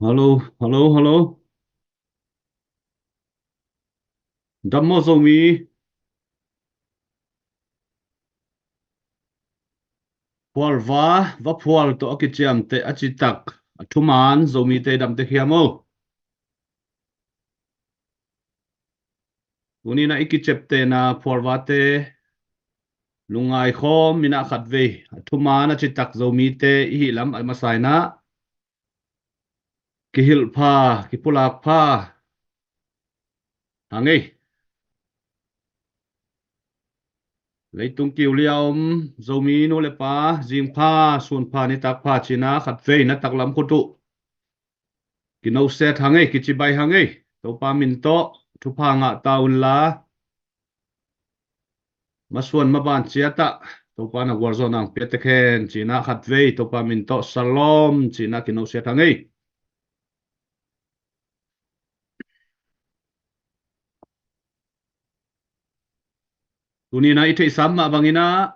Hello, hello, hello. Damo zomi, pual va pual to akichiam te achitak. Thuman zomi te dam te hiamo. Uni na ikichep te na pual va te lungai khom mina khat ve. Thuman achitak zomi te ihilam ay masay na. Kihil pa, kipulak pa. Hangay. Leitung kiu liaom zomi no le pa jing pa sun pa ni tak pa china khat ve na taklam kutu. Kino set hangay kichibay hangay. To pa minto thu pa nga taun la. Masuan maban chiata topa na warzone ang peteken china khatvei topa minto salom china kino setangai tunina ite sama bangina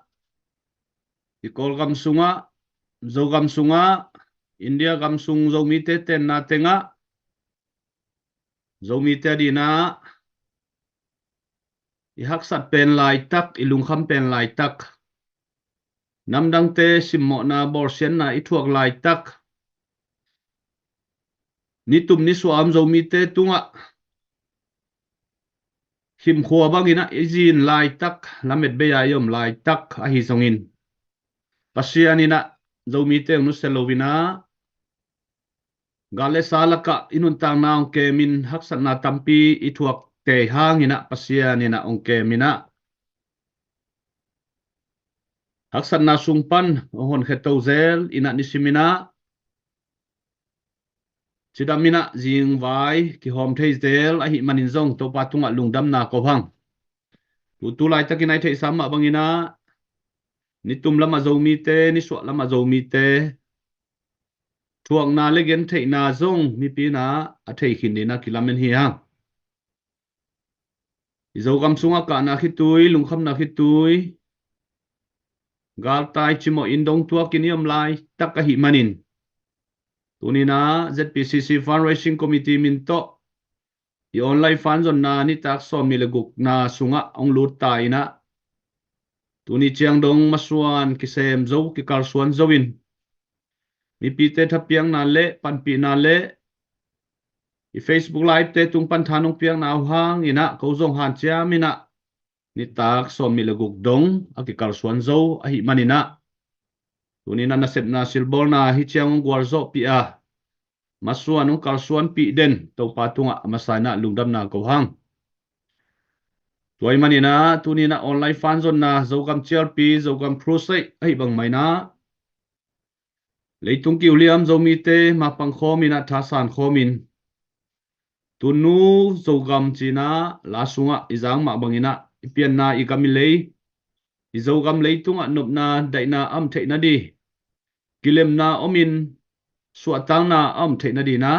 ikol gam sunga zo gam sunga India gam sung zo mite ten na tenga zo mite dina ihak sat pen lai tak ilung kham pen lai tak namdang te simmo na borsen na ithuak lai tak nitum ni suam zo mite tunga him khua bangina izin lai tak lamet beya yom lai tak ahi songin pasianina zomi te nu selovina gale salaka inun tang na ongke min haksat na tampi ithuak te hangina pasianina ongke mina haksat na sungpan ohon khetozel ina nisimina chidamina jing vai ki hom theizel ahi manin zong to patunga lungdam na ko phang tu lai takinai thei sama bangina nitum lama zomi te ni suak lama zomi te thuang na le gen thei na zong mi pi na a thei khin ni na kilamen hi hang izo gam sunga ka na khitui lung kham na khitui gal tai chimo indong tua kiniam lai tak a hi manin tunina ZPCC fundraising committee min to i online fund zon na ni tak som mi le guk na sunga ong lut tai na tuni chiang dong masuan kisem zo ki kar suan zowin mi pi te thapiang na le pan pi na le i Facebook live te tung pan thanong piang na hang ina ko zong han chia mina ni tak som mi le guk dong aki kar suan zo a hi manina tunina na sep na silbol na hi chiang gwar zo pi a masuan ung kar suan pi den to patunga masana lungdam na ko hang tuai manina tunina online fan zon na zogam chiar pi zogam prosai ai bang mai na leitung ki uliam zomi te mapang khomina thasan khomin tunu zogam china lasunga izang ma bangina ipian na ikamilei izogam leitunga nopna daina am theina di kilem na omin suatang na am theina di na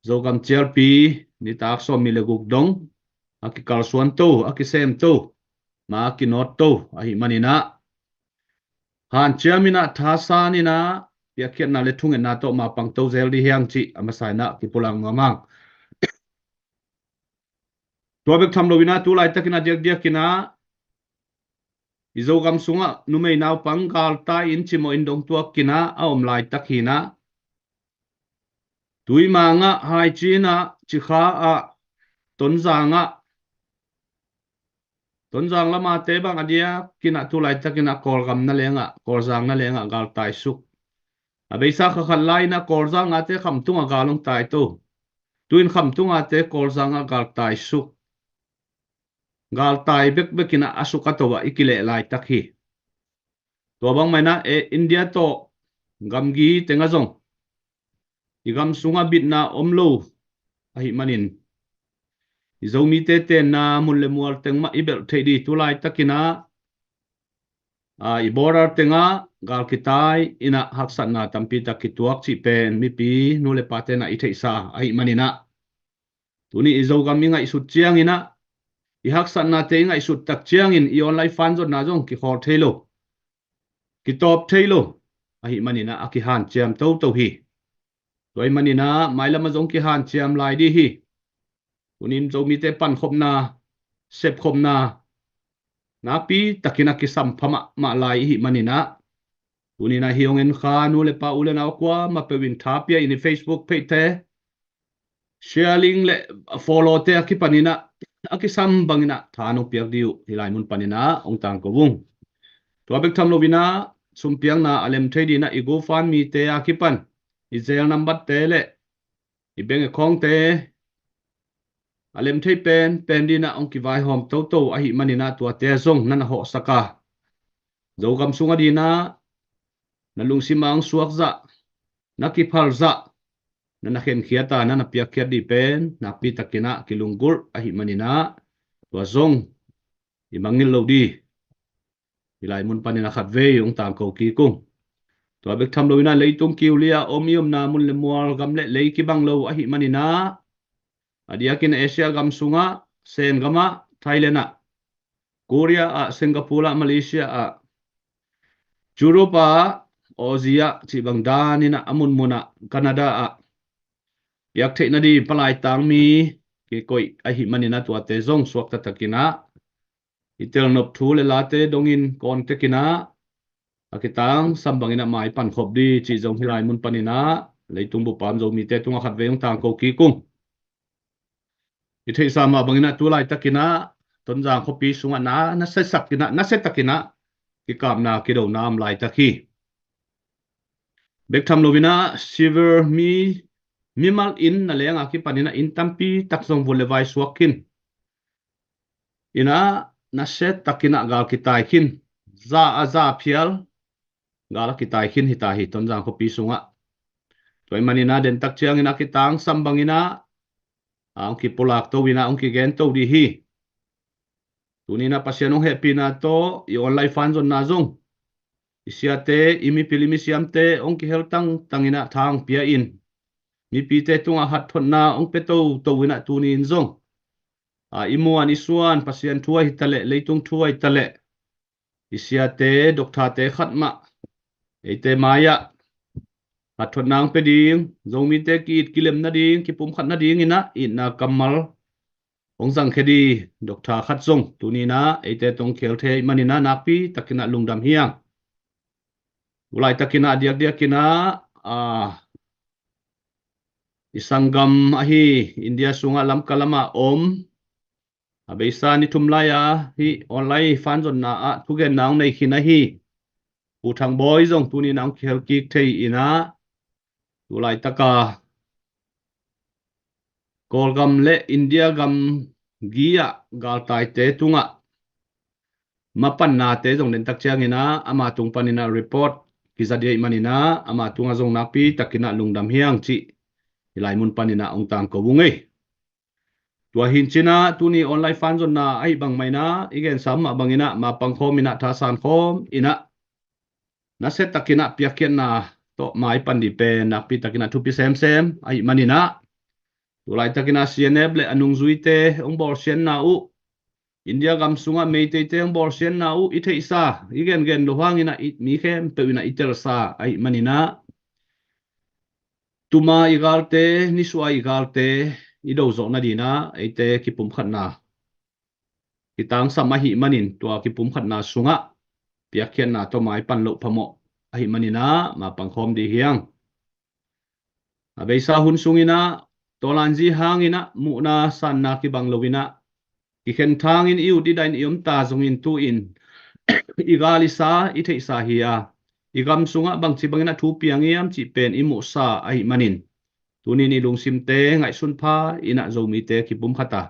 zogam chiar pi ni tak som mi le guk dong aki kal suan to aki sem to ma aki not to ahi manina han chiamina thasanina piakhiat na le thungen na to ma pang to zel di hiang chi amasai na ki pulang mamang to bek tham lo wina tu lai takina diak diak kina izogam sunga numei naw panggal ta in chimo indong tuak kina aom lai takhina tui manga hai china chikha a tonzanga tonzang lama te bang adia kina tu lai takina kolgam na lenga kolzang na lenga gal tai suk abeisa kha khalai na kolzang ate kham tunga galong tai to tuin kham tunga te kolzang a gal tai suk gal tai bek bekina asuka to wa ikile lai takhi to bang mai na e India to gamgi tenga zong igam sunga bitna omlo ahi manin izomi te te na mulle mual tengma ibel thedi tulai takina i border tenga gal kitai ina haksat na tampi takituak chi pen mi pi nule patena i theisa ahi manina tuni izogam inga isut chiang ina i haksat na te inga isut tak chiang in i online fan zot na jong ki khor thelo ki top thelo ahi manina aki han chiam to to hi toy manina mai lama zong ki han chiam lai di hi tunin zo mi te pan khom na sep khom na napi takina ki sam phama ma lai hi manina tunina hiongin kha nu le pa ule na kwa ma pe win thapia in Facebook page te sharing le follow te ki panina aki sam bangina thano piak diu hilai mun panina ong tang ko wung to bek tham lo bina sumpiang na alem thedi na igo fan mi te aki pan Israel number te le ibeng khong te alem thei pen di na ong ki vai hom to to a hi manina tua te zong nana ho saka zo gam sunga di na lung simang suak za na ki phal za na khen khiata na pia khiat di pen na pi takina kilungur a hi manina tua zong i mangil lo di hilai mun panina khat ve ong tang ko ki kung tua bek tham lo ina leitung kiulia omium na mun le mual gam le lei ki bang lo a hi manina adiakin Asia gam sunga sen gama Thailand a Korea a Singapore a Malaysia a Europe a Asia chi bang danina amun muna Canada a yak the na di palai tang mi ki koi a hi manina tua te zong suak ta takina itel nop thu le late dongin kon tekina akitang sambangina mai pan khop di chi zong hilai mun panina leitung bu pam zo mi te tunga khat ve ong tang ko ki kung i thei sama bangina tu lai takina ton jang khopi sunga na se sakina na se takina ki kam na ki do nam lai takhi bek tham lovina silver mimal in na lenga ki panina in tampi taksong vole vai suakin ina na se takina gal kitai kin za phial gal kitai kin hita hi ton jang khopi sunga toy manina den tak chiang ina kitang sambangina ang ki polak to wina ang ki gen to di hi tunina pasyanong happy na to i online fund on na zong isiate imi pilimi siamte ong ki heltang tangina thang pia in mi pi te tunga hat thon na ong pe to wina tunin zong a imuan isuan pasyan thuai hitale leitung thuai tale isiate dokta te khatma eite maya hat thon nang pe ding zong mi te ki kilem na ding ki pum khat na ding ina kamal ong zang khedi dokta khat zong tunina eite tong khel the manina napi takina lungdam hiang ulai takina diak kina a isanggam ahi India sunga lam kalama om abeisa ni thumlaya hi online fan zon na a thugen naung nei khina hi uthang boy zong tuni naung khel ki thei ina ulai taka kolgam le India gam gia gal tai te tunga mapan na te zong den tak chiang ina ama tung panina report kizadie manina ama tunga zong napi takina lungdam hiang chi hilai mun panina ong tang ko bungai tua hin china tuni online fan zon na ai bang mai na igen sam ma bangina ma pangkhom ina tha san khom ina na set takina piakian na to mai pan di pe na pi takina thu pi sem ai manina tulai takina cnf le anung zuite ong bor sian na u India gam sunga mei te te ong bor sian na u i thei sa igen gen lo hang ina mi khem pe ina iter sa ai manina tuma igalte ni suai igalte ido zo na dina ite kipum khat na kitang samahi manin tua kipum khat na sunga piakhian na to mai pan lo phamo ahi manina ma pangkhom di hiang abeisa hun sungina tolanji hangina mu'na sanna ki banglowina ki khen thangin iu di dain iom ta zongin tu in igali sa ithei sa hiya igam sunga bang chi bangina thu piangiam chi pen imu sa ahi manin tunin ilung simte ngai sun pha ina zomi te kipum khata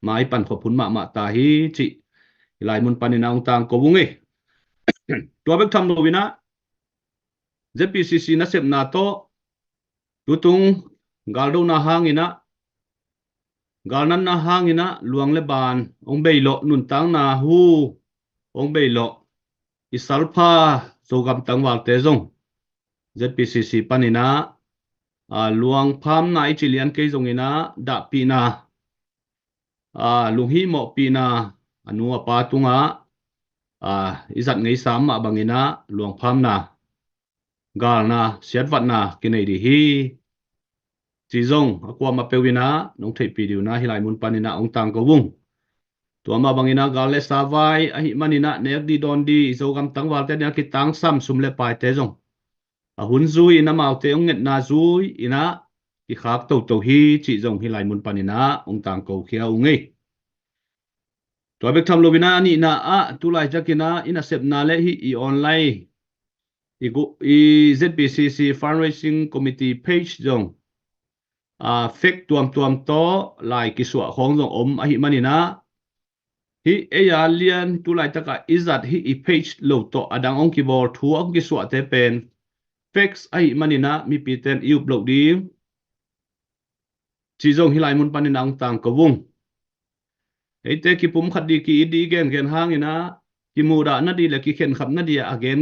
mai pan khopun ma ta hi chi ilai mun panina ong tang ko bungi tua bek tham lovina ZPCC na sep na to tutung galdo na hangina galnan na hangina luang le ban ong beilo nun tang na hu ong beilo isalpha zogam tangwal te zong ZPCC panina luang pham na ichilian ke zongina da pina lunghi mo pina anu apa tunga izat ngei sam ma bangina luang pham na gal na siat wat na kinai di hi chỉ zong akwa ma pewina nong thei pi diu na hilai mun panina ong tang ko bung tua ma bangina gale savai a hi manina nek di don di zo gam tang wal te nya ki tang sam sum le pai te zong a hun zui ina mau te ong net na zui ina ki khak to hi chi zong hilai mun panina ong tang ko khia ungai tua bek tham lovina ani na a tu lai jakina ina sep na le hi I online I ZBCC fundraising committee page zong fake tuam to lai ki suwa khong zong om a hi manina hi eya lian tu lai taka izat hi I page lo to adang ong ki bor thu ong ki suwa te pen fakes a hi manina mi pi ten iup lo di chi zong hi lai mun panina ong tang ko wung eite ki pum khat di ki idi gen hangina ki muda na di le ki khen khap na di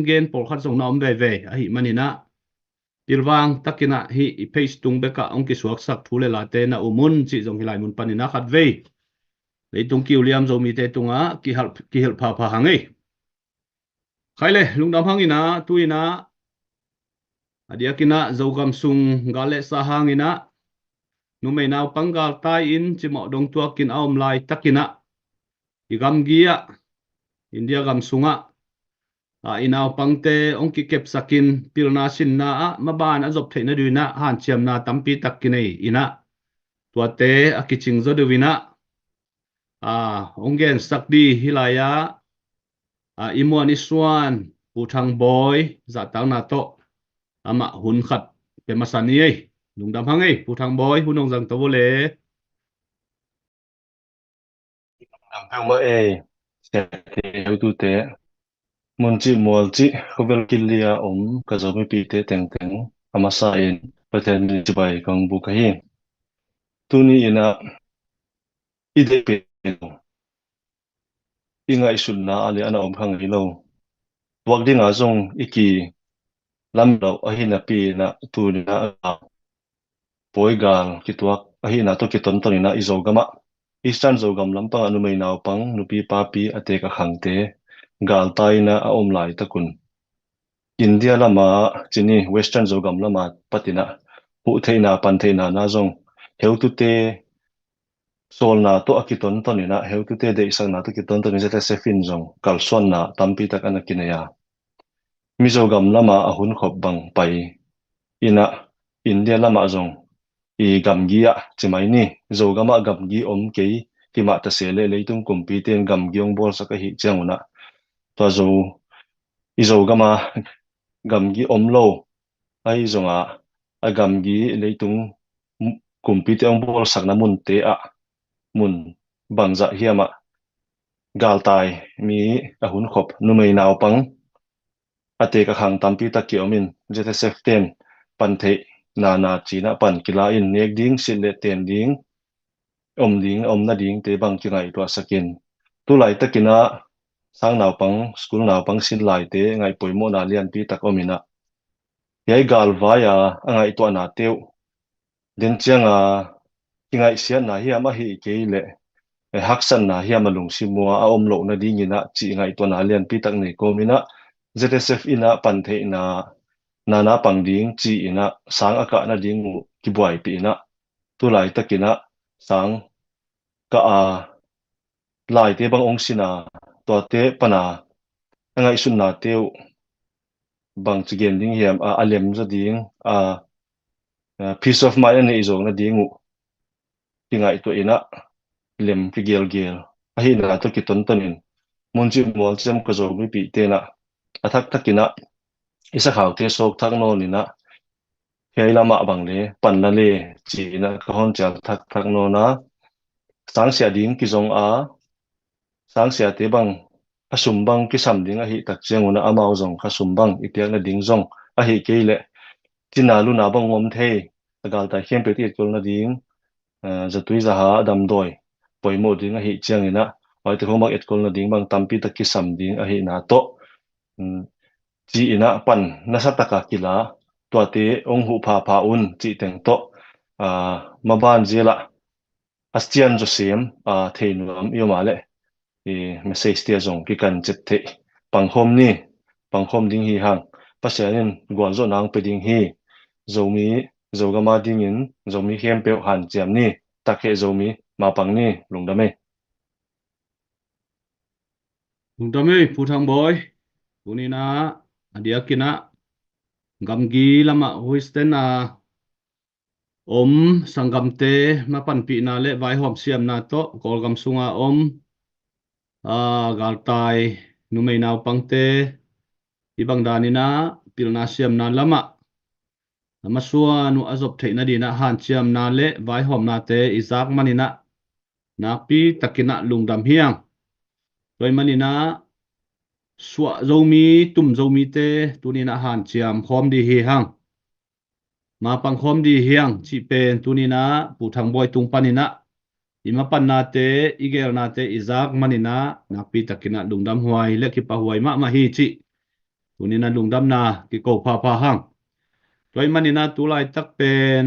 gen por khat zong na om ve a hi manina tilwang takina hi I page tung beka ong ki suak sak thule la te na umun chi zong hilai mun panina khat ve leitung ki uliam zo mi te tunga ki help pha hangai khaile lungdam hangina tuina adiakina zogam sung gale sa hangina numei naw panggal tai in chimo dong tua kin aom lai takina igam gia india gam sunga inaw pangte ongki kep sakin pilna sin na maban azop theina duina han chiam na tampi takkinei ina tuate akiching zo duwina ongen sakdi hilaya imuan iswan puthang boy za tang na to ama hun khat pe masani ei lungdam hangai puthang boy hunong jang to le Ang ma sẽ theo tu tế muốn chỉ muốn chỉ không biết kia ông cái giống như bị tế teng teng ama sai bắt đầu đi bài công bu cái tu ni ina ide pe inga isun na ali ana om khang hi lo wak ding a zong iki lam lo a hi na pi na tu ni na poi gal ki tuak a hi na to ki ton ton ina izo gama Eastern zo gam lam pa anu mai naw pang nupi pa pi ate ka khang te gal tai na a om lai takun India lama chini Western zo gam lama patina hu theina pan theina na zong heu tu te sol na to akiton ton ina heu tu te de isang na to kiton ton zeta se fin zong kal son na tampi tak anakinaya mizo gam lama ahun khop bang pai ina India lama zong I gam gi a chimai ni zo gama gam gi om ke ki ma ta se le leitung kumpi ten gam gi ong bol saka hi changuna to zo I zo gama gam gi om lo ai zonga agam gi leitung kumpi te ong bol sakna mun te a mun bangza hiama galtai mi ahun khop numei naw pang ate ka khang tampi ta ki omin jete seften panthe na china pan kila in nek ding sin le ten ding om na ding te bang ki ngai to sakin tu lai takina sang naw pang school naw pang sin lai te ngai poimo na lian pi tak omina yai gal vaya angai to na teu den chianga kingai sia na hi ama hi ke le haksan na hi ama lung si mua a om lo na ding ina chi ngai to na lian pi tak nei ko mina ZSF ina panthe na nana pangding chi ina sang aka na ding ki buai pi ina tu lai takina sang ka a lai te bang ong sina to te pana angai sun na teu bang chigen ding hiam a alem za ding a peace of mind ani izong na dingu tingai to ina lem ki gel a hi na to ki ton tonin munji mol chem ko zo mi pi te na athak thakina isa khaw te sok thak no ni na hei lama bang le pan na le chi na ka hon chal thak no na sang sia ding ki zong a sang sia te bang asum bang ki sam ding a hi tak cheng una amao zong ka sum bang itiak na ding zong a hi ke le tina lu na bang ngom the agal ta khem pe ti kol na ding zatui za ha dam doi poimo ding a hi chiang ina oi te homak et kol na ding bang tampi ta ki sam ding a hi na to chi ina pan na sa taka kila to te ong hu pha un chi teng to maban zela astian jo sem theinuam yo male message te zong ki kan chet the panghom ni panghom ding hi hang pasianin gwal zo nang pe ding hi zomi zogama dingin zomi hiam pe han chiam ni takhe zomi mapang ni lungdame Phu thang boy tuni na adia kina gamgi lama huisten na sangam te mapan pi na le vai hom siam na to kol gam sunga gal tai nu mai naw pangte ibang dani na pilna siam na lama masua nu azop theina di na han siam na le vai hom na te izak manina na pi takina lungdam hiang toy manina suwa zomi tum zomi te tunina han chiam khom di hi hang ma pang khom di hiang chi pen tunina pu thang boy tung panina ima pan na te igel na te izak manina na pi takina lungdam huai le ki pa huai ma hi chi tunina lungdam na ki ko pha hang toy manina tulai tak pen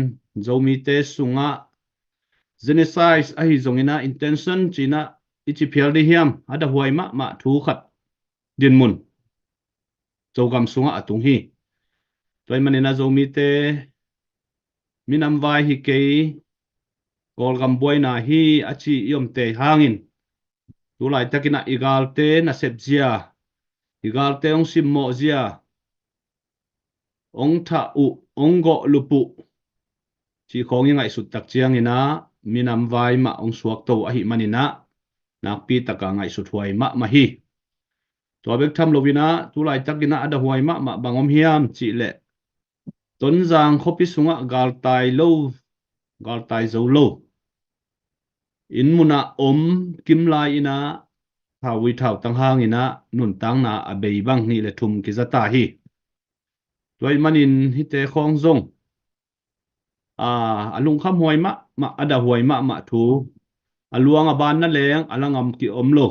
zomi te sunga genesize ahi zongina intention china ichi phial di hiam ada huai ma thu khat din mun chogam sunga atung hi toy manina zomi te minam vai hi ke kol gam boy na hi achi yom te hangin tulai takina igal te na sep zia igal te ong sim mo zia ong tha u ong go lupu chi khong ngai sut tak chiang ina minam vai ma ong suak to a hi manina nak pi taka ngai sut huai ma hi to bek tham lovina tulai takina ada huai ma bangom hiam chi le ton jang khopi sunga gal tai zo lo in muna kim lai ina hawi thau tang hang ina nun tang na abei bang ni le thum ki zata hi toy manin hi te khong zong alung kham huai ma ada huai ma thu aluang aban na leng alangam ki omlo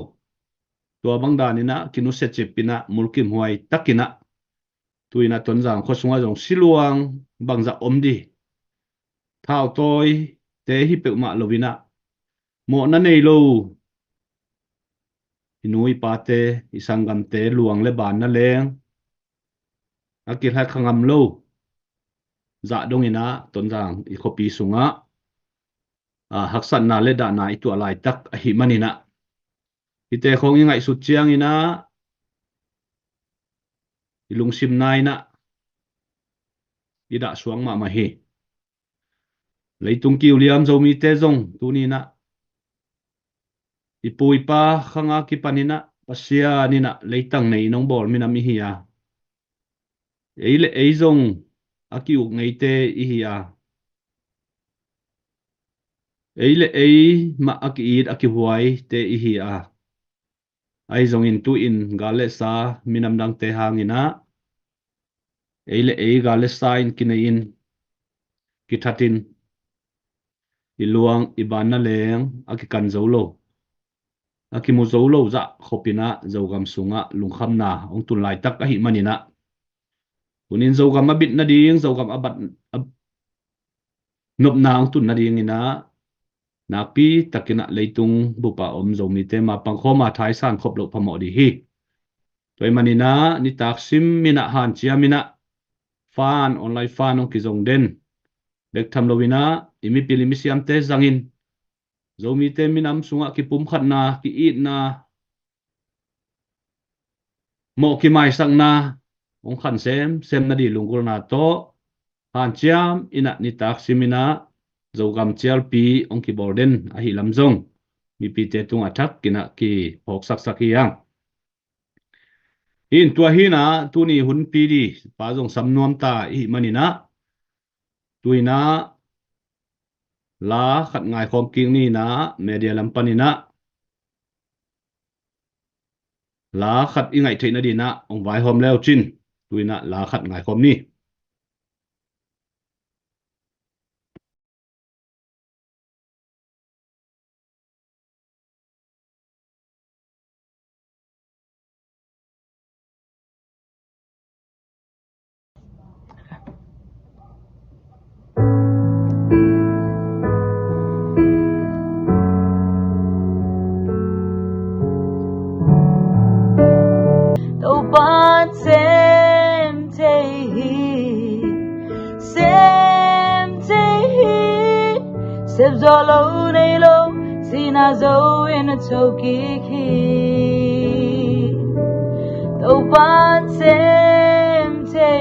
to bang da ni na kinu se chepina mulkim huai takina tuina ton jang khosunga jong siluang bangza omdi thao toy te hi pe ma lovina mo na nei lo inui pa te isangam te luang le ban na leng akil hat khangam lo za dongina ton jang i khopi sunga haksan na le da na itu alai tak a hi manina ite khong ngai su chiang ina ilung sim nai na ida suang ma hi leitung kiu liam zomi te zong tunina ipui pa khanga ki panina pasia nina leitang nei nong bol mina mi hiya eile eizong akiu ngei te i hiya eile ei ma akiid aki huai te i hiya ai zong in tu in gale sa minam dang te hangina eile ei gale sa in kinein kithatin iluang ibana leng aki kan zolo aki mu zolo za khopina zogam sunga lungkham na ong tun lai tak a hi manina unin zogam abit na ding zogam abat nop na ong tun na ding ina napi takina leitung bupa zomi te ma pangkhoma thai san khop lo phamo di hi toy manina ni taksim mina han chia mina fan online fan ong ki zong den bek tham lovina imi pilimi siam te zangin zomi te minam sunga ki pum khat na ki it na mo ki mai sang na ong khan sem na di lungkul na to han chiam ina ni taksimina zogam chial pi ong ki borden a hi lam zong mi pi te tung athak kina ki phok sak hiang in tua hi na tu ni hun pi di pa zong sam nuam ta i manina tuina la khat ngai khom king ni na media lam panina la khat i ngai theina di na ong vai hom leo chin tuina la khat ngai khom ni Sem te hi sem zo lo nei lo sina zo in a toki ki to pan sem te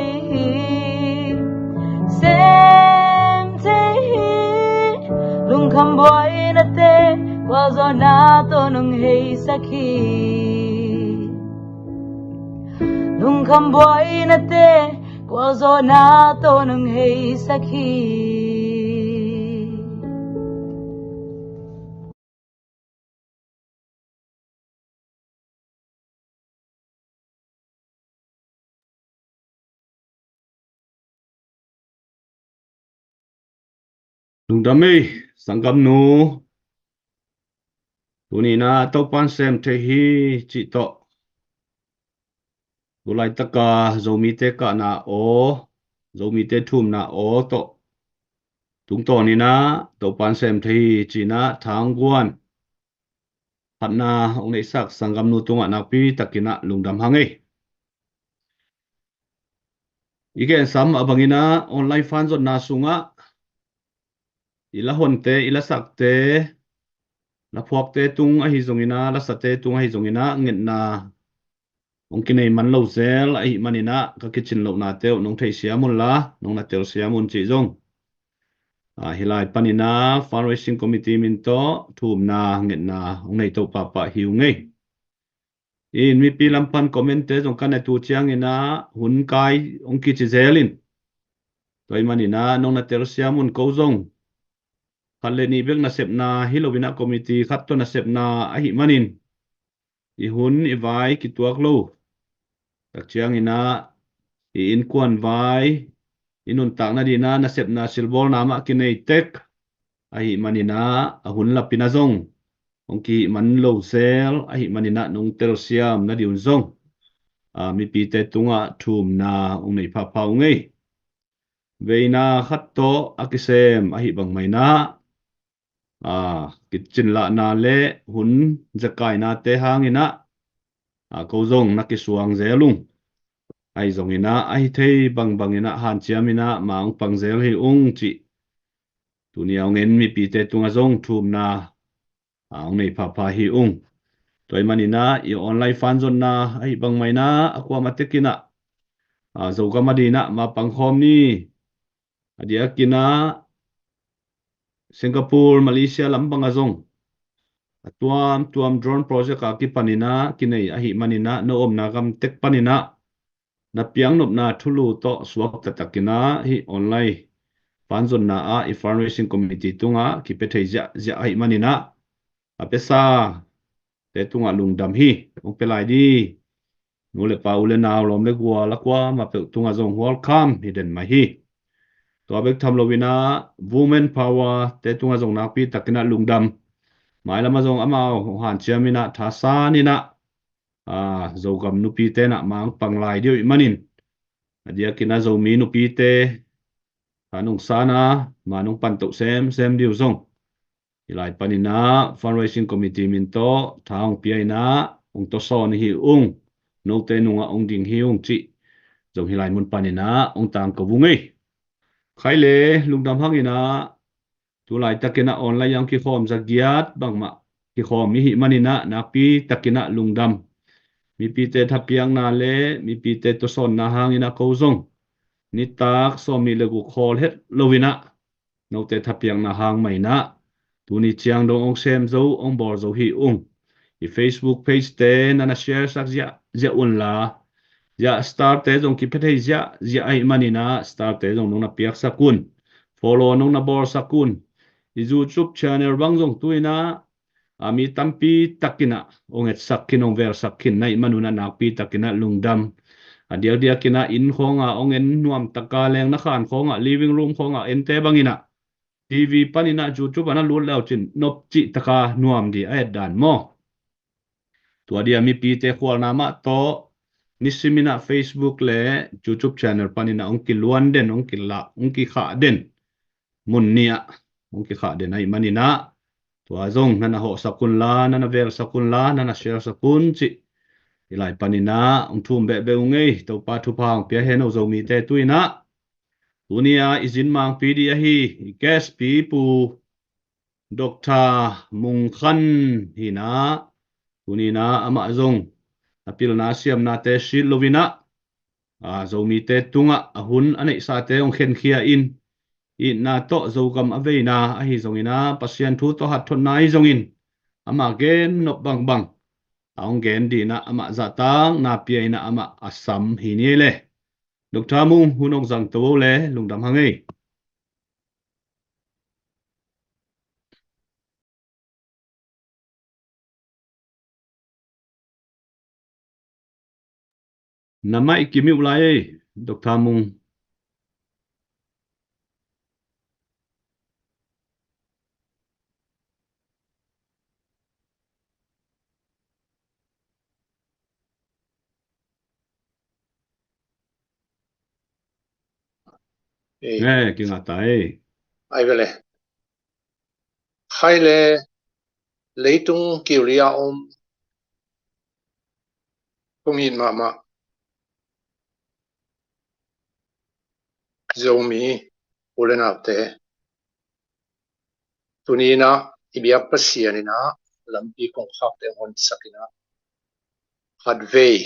lung kham boy na te wa zo na to nung hei sakhi lung kham boy na te wa zo na to nung hei sakhi lung đam mi sangam nu tuni na to pan sem te hi chi to ulai taka zomi te ka na o zomi te thum na o to tung to ni na to pan sem te hi chi na thang guan phat na ong nei sak sangam nu tunga na pi takina lungdam hangai igen sam abangina online fan zon na sunga ila honte ila sakte la phuak te tung a hi zongina la sate tung a hi zongina nget na ong kinai man lo zel a hi manina ka kitchen lo na te nong thei siamun la nong na tel siamun chi zong a hilai panina fundraising committee min to thum na nget na ong nei to pa pa hiu ngei in mi pi lampan comment te jong kan tu chiang ina hun kai ong ki chi zelin toy manina nong na tel siamun ko zong khalle ni bek na sep na hilowina committee khat to na sep na a hi manin I hun I vai ki tuak lo tak chiang ina I in kwan vai inun tak na dina na sep na silbol na ma kinai tek a hi manina a hun la pina zong ong ki man lo sel a hi manina nong tel siam na diun zong a mi pi te tunga thum na ong nei pha phau ngei veina khat to akisem a hi bang mai na kitchen la na le hun zakai na te hangina ko zong na ki suang zelung ai zong ina ai thei bang ina han chiamina maung pang zel hi ung chi tuniao ngen mi pi te tunga zong thum na ong nei pha pha hi ung toy manina I online fan zon na ai bang mai na akwa matekina zo kamadina ma pangkhom ni adia kina Singapore Malaysia lambang azong tuam drone project ka ki panina kinai a hi manina no om na gam tek panina na piang nop na thulu to swak tatakina hi online panzon na I fundraising committee tunga ki pe thei ja ai manina apesa te tunga lungdam hi ong pelai di ngole pa ule naw lom le gwa la kwa ma pe tunga zong welcome hi den mai hi to abek tham lovina women power te tunga zong na pi takina lungdam mai lama zong amao han chiamina thasa ni na zo gam nu pi te na mang panglai dio manin adia kina zo mi nu pi te anung sana manung pan to sem dio zong ilai panina fundraising committee min to thang pi na ong to son hi ung no te nunga ong ding hi ung chi zo hilai mun panina ong tang ko bungei khaile lungdam hangina tu lai takina online yang ki khom zagiat bangma ki khom mi hi manina napi takina lungdam mi pi te thapiang na le mi pi te to son na hangina ko zong ni tak som ni legu khol het lovina no te thapiang na hang mai na tuni chiang dong ong sem zo ong bor zo hi ung I Facebook page te nana share sak ja un la ja start te jong ki phethei ja ai manina start te jong nong na piak sakun follow nong na bor sakun I YouTube channel bang jong tuina ami tampi takina onget sakin ong ver sakin nai manuna nakpi takina lungdam dia kina in khonga ongen nuam takaleng na khan khonga living room khonga ente bangina TV panina YouTube ana lul lau chin nop chi taka nuam di ai dan mo tua dia mi pi te khwal nama to nisimina Facebook le YouTube channel panina ongki luan den ongki la ongki kha den munnia ongki kha den ai manina tua zong nana ho sakun la nana ver sakun la nana share sakun chi ilai panina ong thum be ngei to pa thu phang pia hen o zo mi te tuina tunia izin mang pi dia hi gas pi pu Dr. Mung Khan hina tunina ama zong apil na siam na te shil lovina zomi te tunga ahun anei sa te ong khen khia in na to zogam aveina a hi zongina pasian thu to hat thon nai zongin ama gen nop bang bang aong gen di na ama zatang na pia ina ama asam hi ni le Dr. Mung hunong zang to le lungdam hangai namai kimi ulai Dr. Mung nghe ki ngatai ai vele khai le leitung kiria kungin ma zomi ulena te tunina ibiak pasianina lampi kong khak te hon sakina hadvei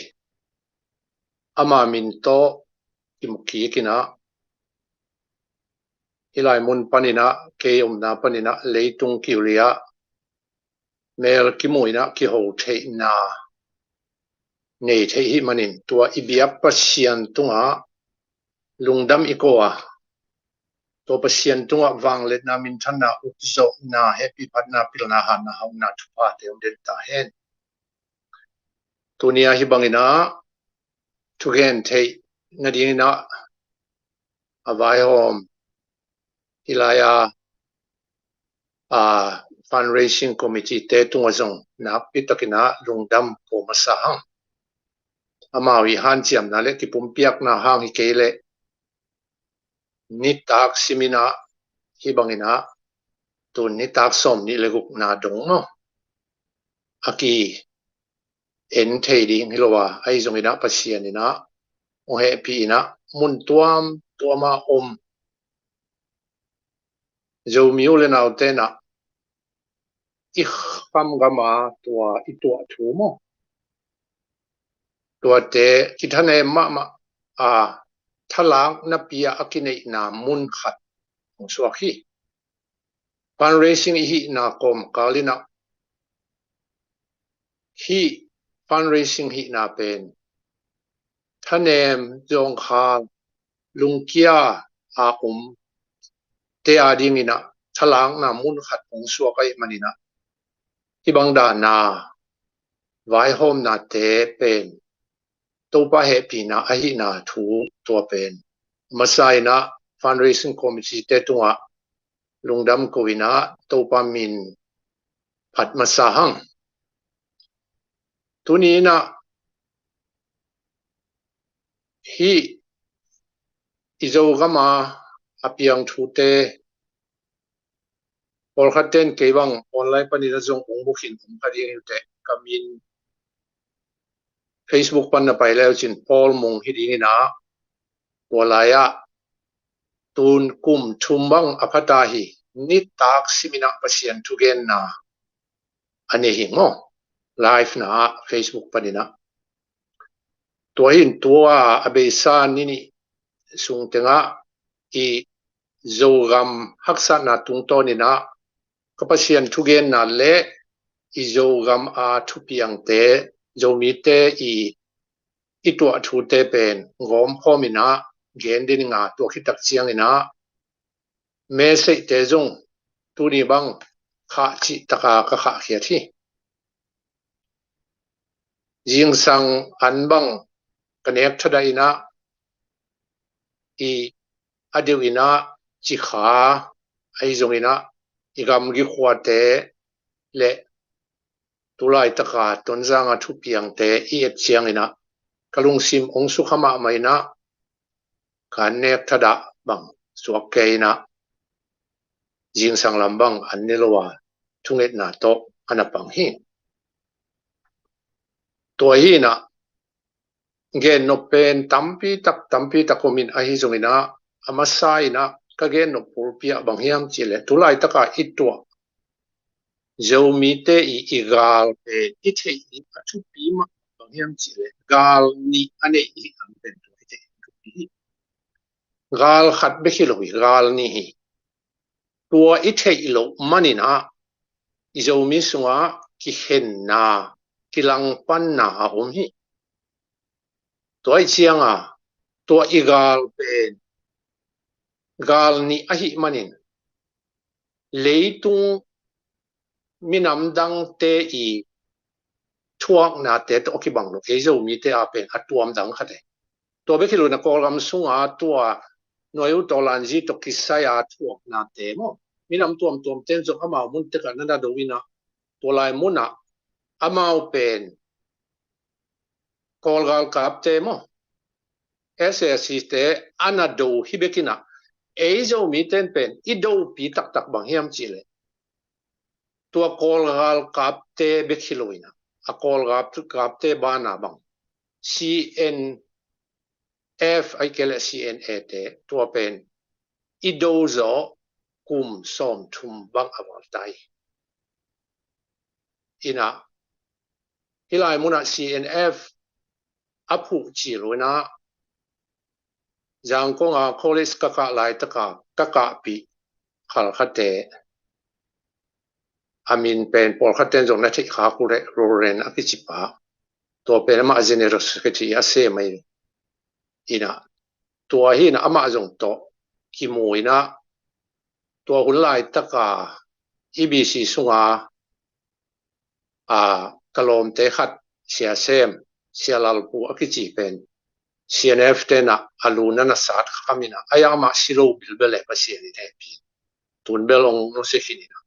ama min to kimki kina ilai mun panina ke umna panina leitung kiria mel kimuina ki ho the na nei the hi manin tua ibiak pasian tunga lungdam ikoa to pasian tunga wanglet na min thanna utzo na happy patna pilna hana hauna thupa te den ta hen tunia hi bangina thugen thei ngadina avai hom hilaya fundraising committee te tunga zong na pitakina lungdam ko masahang amawi han chiam na le ki pumpiak na hang hi kele ni tak simina hi bangina tu ni tak som ni leguk na dong no aki en thei ding hilowa ai zongina pasianina o he pi na mun tuama zomiu le nau te na i kham gama tua i tua thu mo tua te kithane ma thalang na pia akine na mun khat so khi fundraising hi na kom kalina hi fundraising hi na pen thanem jong kha lungkia te adingina thalang na mun khat ong so kai manina ibangda na vai hom na te pen topa happy na ahi na thu to pen masai na fundraising committee te tunga lungdam koina topa min phat masahang tunina hi izogama apiang thute polkhaten kewang online panina jong ongbukin phari te kamin Facebook panna pailao chin Paul mong hidingina walaya tun kum thumbang aphata hi ni tak simina pasian thugen na ane hi ngo live na Facebook panina tohin tua abesa nini sungtenga i zogam haksa na tungtonina kapasian thugen na le i zogam a thupiang te zomi te i tua thu te pen ngom phomina gendin nga to khitak chiangina me sei te zong tuni bang kha chi taka ka kha khia thi jing sang an bang connect thada ina i adewina chi kha ai zongina igam gi khwate le tulai taka tonjanga thupiang te i et chiangina kalung sim ong su khama maina connect thada bang suak keina jing sang lambang annilowa thunget na to anapang hi to hi na gen no pen tampi takomin ahi zongina amasai na ka gen no purpia bang hiam chile tulai taka itwa zomi te igal pe ite I atu pima banghiam chile gal ni ane I ang pen to ite gal khat bekiloi gal ni hi tua ite ilo manina zomi sunga ki hen na ki lang pan na hi tua chianga tua igal pen gal ni ahi manin leitung minam dang te I thuak na te to ki bang lo ke zo mi te a pen atuam dang khate to be khilo na kolam sunga tua noi u tolan ji to kisaya thuak na te mo minam tuam ten zo ama mun te ka na do wina to lai muna ama pen kol gal kap te mo ssc te ana do hibekina e zo mi ten pen I do pi tak bang hiam chile tua kol gal kap te be khiloina a kol kap te bana bang CNF ai kele CNA te tua pen I do zo kum som thum bang awal tai ina hilai muna CNF apu chi loina jang ko nga college kaka lai taka pi khal khate amin pen por khaten jong na thi kha ku re roren akichipa to pen ma generous kati ase mai ina to hi na ama jong to ki muina to hulai taka EBC sunga a kalom te khat sia sem sia lalpu akichi pen CNF te na aluna na sat khamina ayama silo bilbele pa siani te pi tun belong no se finina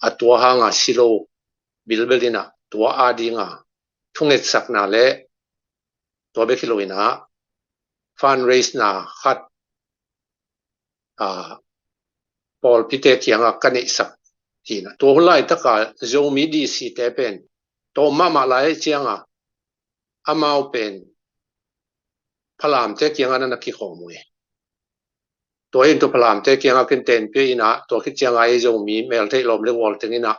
atwa hanga silo bilbelina tua adinga thunget sakna le to be khiloina fundraise na khat a pol pite kianga kani sak tina to hulai taka zomi dc te pen to mama lai chianga amau pen phalam te kianga na ki khomui to in to phalam te kianga ken ten pe ina to ki chianga ai zomi mel te lom le wol tengina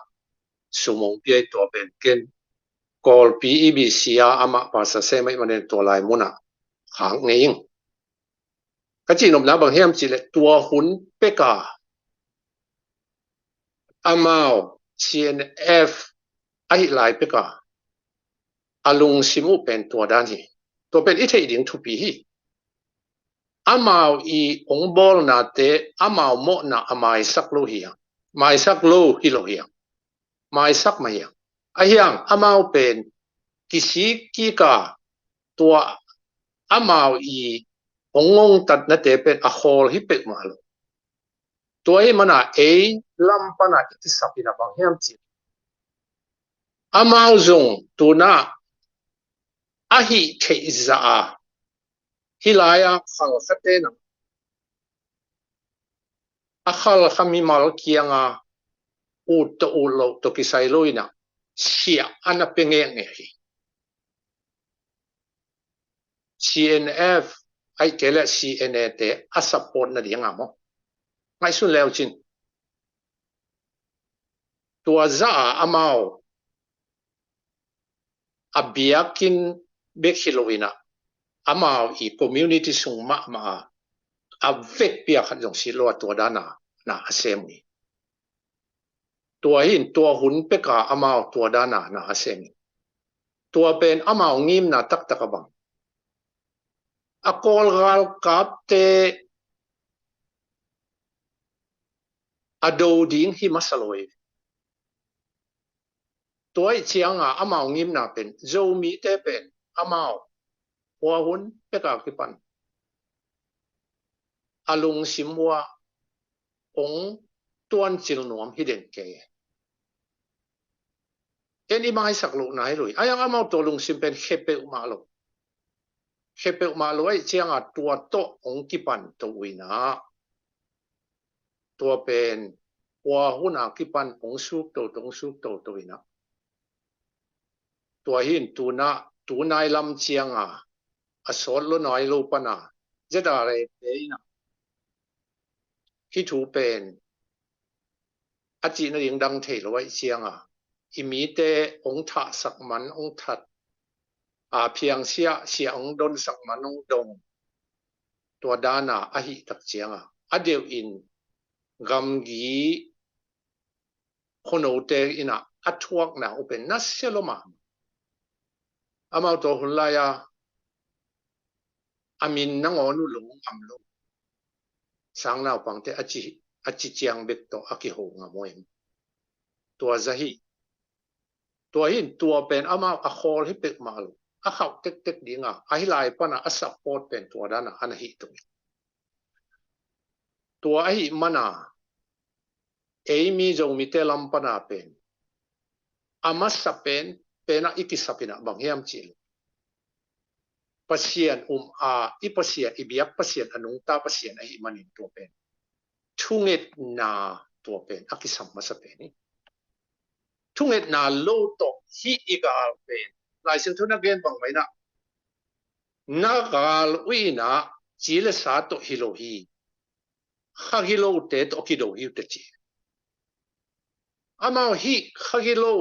sumong pe to pen ken kol PEBC ama pasa se mai manen to lai muna khang ngeng kachi nom na bang hem chile tua hun peka amao CNF ai lai peka alung simu pen tua dan hi to pen ithei ding thu pi hi amao I ongbol na te amao mo na amai sak lo hi mai sak lo hi lo hi mai sak mai ahiang amao pen kisi ki ka tua amao I ongong tat na te pen a hol hi pek ma lo tua hi mana e lam pana ki sapina bang hem chi amao zong tu na ahi the za hilaya khal khate na akhal khami mal kianga u to u lo to ki sai loina sia ana penge nge hi CNF ai kele CNA te a support na dinga mo ngai sun leo chin tua za amao abiakin bekhiloina amao I community sung ma a vek pia khat jong si lo tua dana na asemi tua hin tua hun peka amao tua dana na asemi tua pen amao ngim na tak bang akol gal kap te ado ding hi masaloi tua chianga amao ngim na pen zo mi te pen amao wa hun peka kipan alung simwa ong tuan chil nuam hiden ke eni mai sak lo nai loi ayang amao to lung sim pen khepe ma lo ai chianga tua to ong kipan to wina tua pen wa huna kipan ong suk to wina tua hin tu nai lam chianga asol lo nai lo pana jeda re peina hi thu pen chỉ nó riêng đăng thể loại chiang imi te ông thạ sắc man ông thật phiang xia ông don sắc man ông dong tua dana hi tak chiang adeu in gam gi khono te ina athuak na open na seloma amau to hulaya amin nangonu lung amlo sang nào bằng te achi chiang bet to aki ho nga moem tua zahi tua hin tua pen ama a khol hi pek malu a khau tek tek dinga a hilai pana a support pen tua dana ana hi tu tua hi mana mi jong mi te lam pana pen ama sapen pena ikisapina bang hiam chil pasien i pasien i biak pasien anung ta pasien a hi manin tua pen thunget na tua pen akisam masapeni thunget na lo to hi igal pen lai sin thuna gen bang mai na gal uina chile sa to hilo hi ha hilo te to kido hi te chi ama hi ha hilo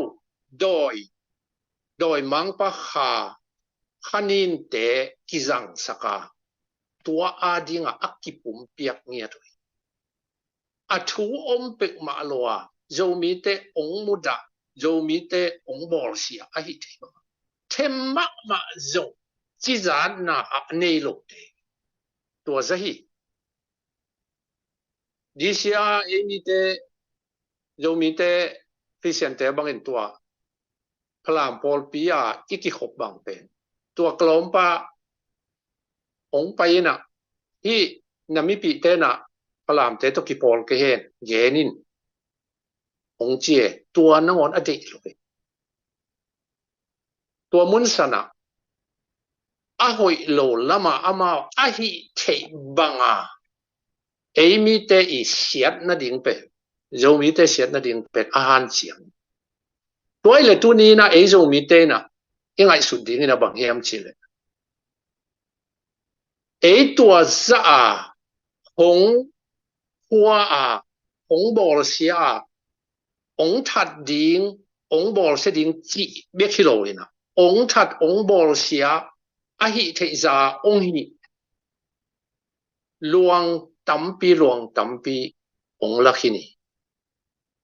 doi mang pa khanin te kizang saka tua adinga akipum piak ngia tu athu pek ma loa zomi te ong muda zomi te ong bol sia a hi te themma ma zo chi zan na nei lo te tua zahi disia emi te zomi te christian te bangin tua plam pol pia iki khop bang pen tua klompa ong paina hi nami pi te na plam te to ki pol ke hen genin ong chie tua nangon ade lo tua mun sana a hoi lo lama ama a hi the banga emi te i siat na ding pe zomi te siat na ding pe a han chiang toy le tu ni na e zomi te na ingai su ding na bang hiam chile e tua za hong hua hong bol sia ong that ding ong bol se ding chi be kilo ina ong that ong bol sia a hi the za ong hi luang tampi ong lakhini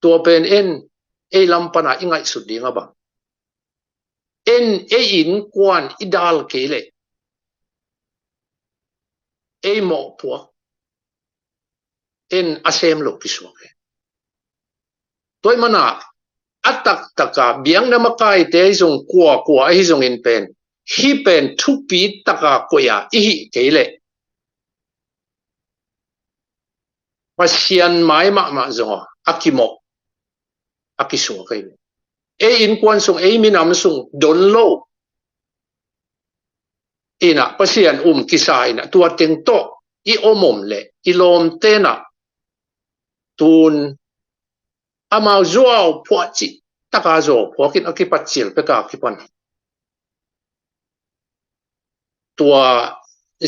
tua pen en e lampana ingai su ding ba en e in kwan idal kele e mo po en asem lo pisuake toy mana atak taka biang na makai te jong kwa hi jong in pen hi pen thu pi taka koya hi kele pasian mai ma zonga akimo akiso kai e in kwan sung e minam sung don lo ina pasian kisai na tua teng to i omom le i lom te na tun amao zuao phuachi taka zo phuakin akipachil pe ka kipan tua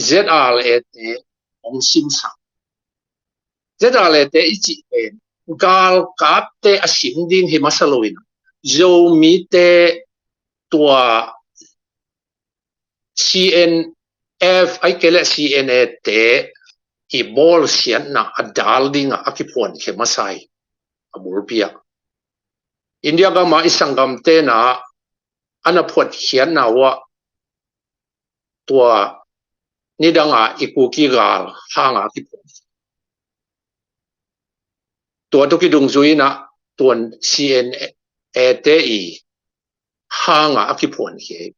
ZRLT ong simsa ZRLT ichi pen gal kap te asim ding hi masaloin zo mi te tua CNF ai kele CNA te i bol sian na adal dinga akipon ke masai abulpia India ga ma isangam te na ana phot hian na wa tua nidanga ikuki gal hanga kipon tua to ki dung zuina tuan CNA te i hanga akipon ke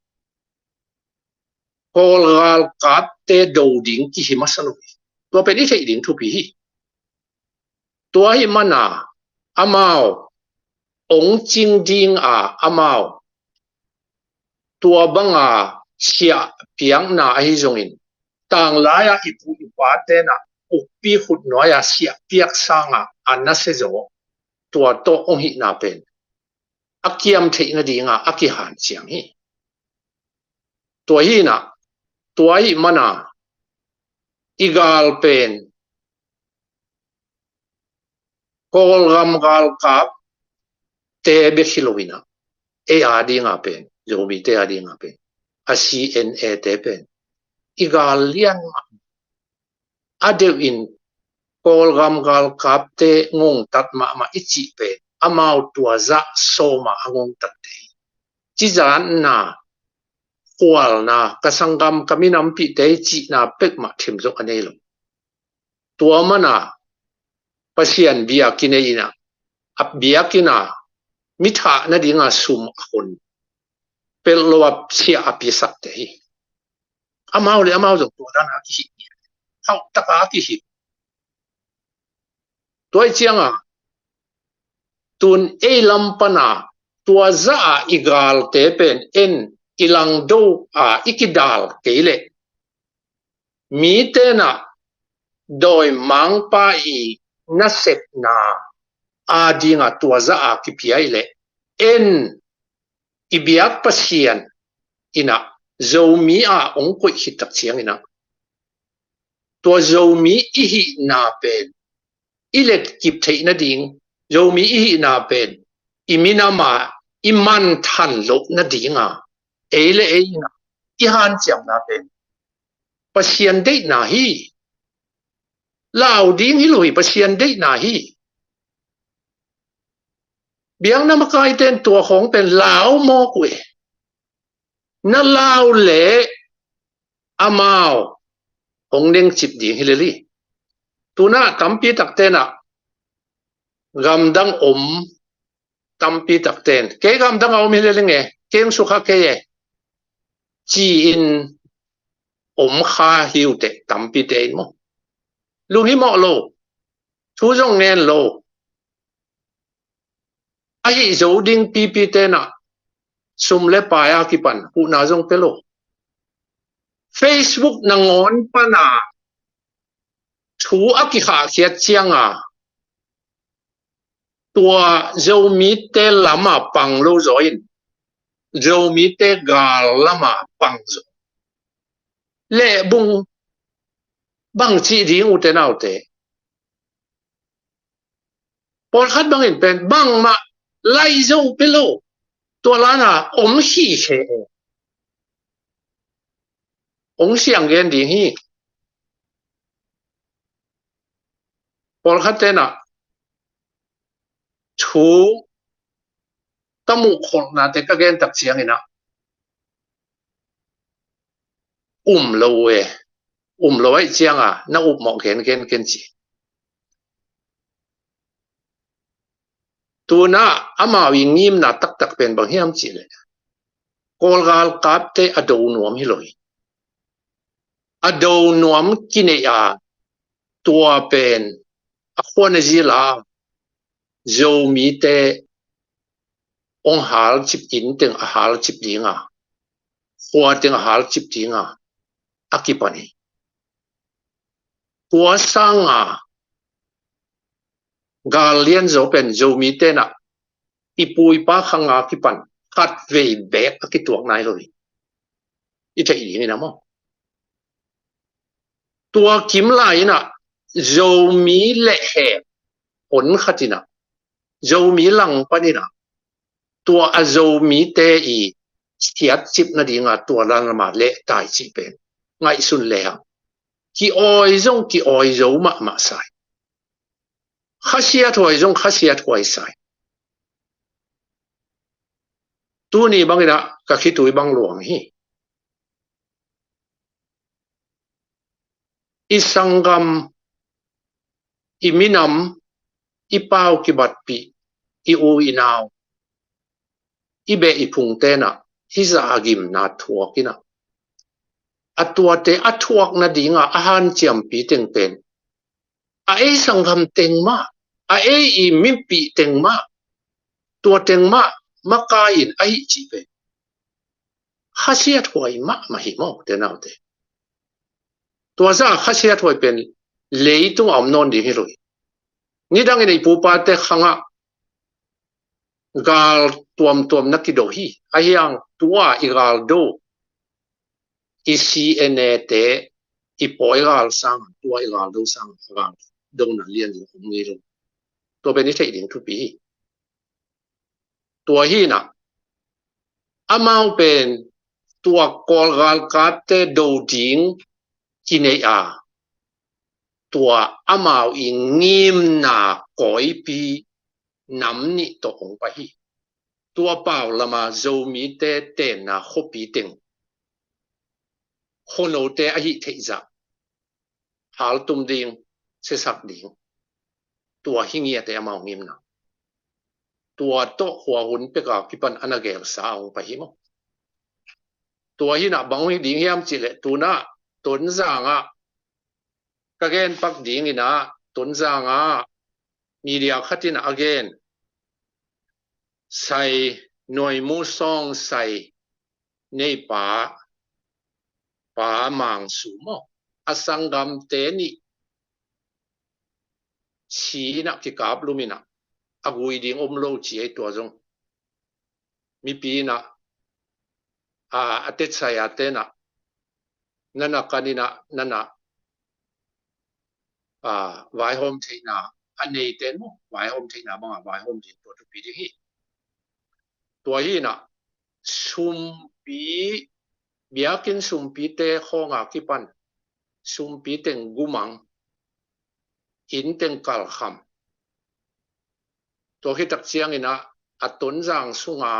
Kol gal kap te do ding ki himasalo tua pe ni thei ding thu pi hi tua hi mana amao ong ching ding amao tua banga sia piang na hi zongin tang laya ipu ipa te na upi hut noya sia piak sanga anna se zo tua to ong hi na pen akiam thei na dinga aki han chiang hi tua hi na tua hi mana igal pen kol gam gal kap te be hiloina e adi nga pen zomi te adi nga pen a CNA te pen igal lian adeu in kol gam gal kap te ngong tat ma ichi pen amau tua za soma ngong tat te chi zan na kwal na kasangam kaminam pi te chi na pek ma thim zo anelo tua mana pasian bia kine ina ap bia kina mitha na dinga sum akon pel lo ap sia api sak te hi amau zo tua dan aki hau taka aki hi toy chianga tun e lampana tua za igal te pen en ilang do a ikidal keile mi te na doi mang pa i na sep na a dinga tua za a kipiaile en ibiak pasian ina zomi a ongkoi hitak chiang ina tua zomi ihi na pen ilet kip thei na ding zomi ihi na pen imina ma iman than lo na dinga eile eina ihan chiang na pen pasian dei na hi lao ding hi loi pasian dei na hi biang na makai ten tua khong pen lao mo kwe na lao le amao hong ding chip ding hileli tuna tampi taktena gamdang tampi takten ke gamdang om hileli nge keng sukha ke ye chi in kha hiu te tampi te mo lu hi mo lo thu jong ngen lo ai zo ding pp te na sum le pa ya ki pan pu na jong pelo Facebook na ngon pa na thu aki kha khiat chianga tua zomi te lama pang lo zoin zomi te gal lama pang zo le bung bang chi ding u te nau te por khat bang in pen bang ma lai zo pelo tua lana hi he siang gen ding hi por khat te na thu tamu khol na te ka gen tak chiang ina lo ai chiang a na mo gen chi tu na ama wi ngim na tak pen bang hiam chi le kol gal kap te ado nuam hi loi ado nuam kine ya tua pen a khona zila zo mi te ong hal chip in teng a hal chip dinga khwa teng a hal chip dinga akipani tua sanga galian zo pen zo mi te na ipui pa khanga kipan khat ve bek akituak nai loi i thei ni na mo tua kim lai na zo mi le he on khatina zo mi lang panina tua a zo mi te i stiat chip na dinga tua lan ma le tai chi pen ngai sun le ha ki oi zo ma sai khasiat hoi sai tu ni bangina ka khitui bang luang hi isangam iminam ipau ki batpi i u inaw ibe ipung te na hiza agim na thuakina atua te athuak na dinga ahan chiam pi teng pen a e sangam teng ma a e I mimpi teng ma tua teng ma makain ai chi pe khasiat hoi ma hi mo te nau te tua za khasiat hoi pen leitung am non di hiroi ni dang nei pu pa te khanga gal tuam nakido hi ayang tua igal do ICNA te ipoigal sang tua igal do sang gal dong na lian lo ngi ro ตัวเป็นนิสัยดิ่งทุกปีตัวฮีน่ะอามาเป็นตัวกอลกาลกัดเตดูดิ่งกินเอตัวอามาอิงงิมนาก่อยปีน้ำนี่ตัวองไปตัวเปล่าละมาโจมีเตเตนะขบปีเต็งคนโอเตอหิเทจักหาลตุมดิ่งเสสักดิ่งตัวหิงเงียเตอามางิมนาตัวโตหัวหุ่นเป็กากิปันอนาเกลสาวไปหิมตัวหินะบังหิดิ่งเฮียมจิเลตัวน่ะตุนจางอ่ะก็เกณฑ์ปักดิ่งนี่นะตุนจางอ่ะมีเดียขัดที่น่ะเกณฑ์ใส่หน่วยมูซองใส่ในป่ามังสูมอสังกัมเตนิชีนักที่กาบลูมินะอากุยดิ่งอมโลจีไอตัวจงมีปีนะอเตชัยเตนะนั่นน่ะกันนี่นะนั่นน่ะไวโฮมเทน่ะอันนี้เต็นมั้งไวโฮมเทน่ะบ้างไวโฮมเทนตัวทุกปีที่ตัวฮีน่ะซุมปีเบียกินซุมปีเตะข้องกิปันซุมปีเต็งกุมังอินเต็งกัลคำตัวที่ตักเชียงนี่นะต้นจางสุงา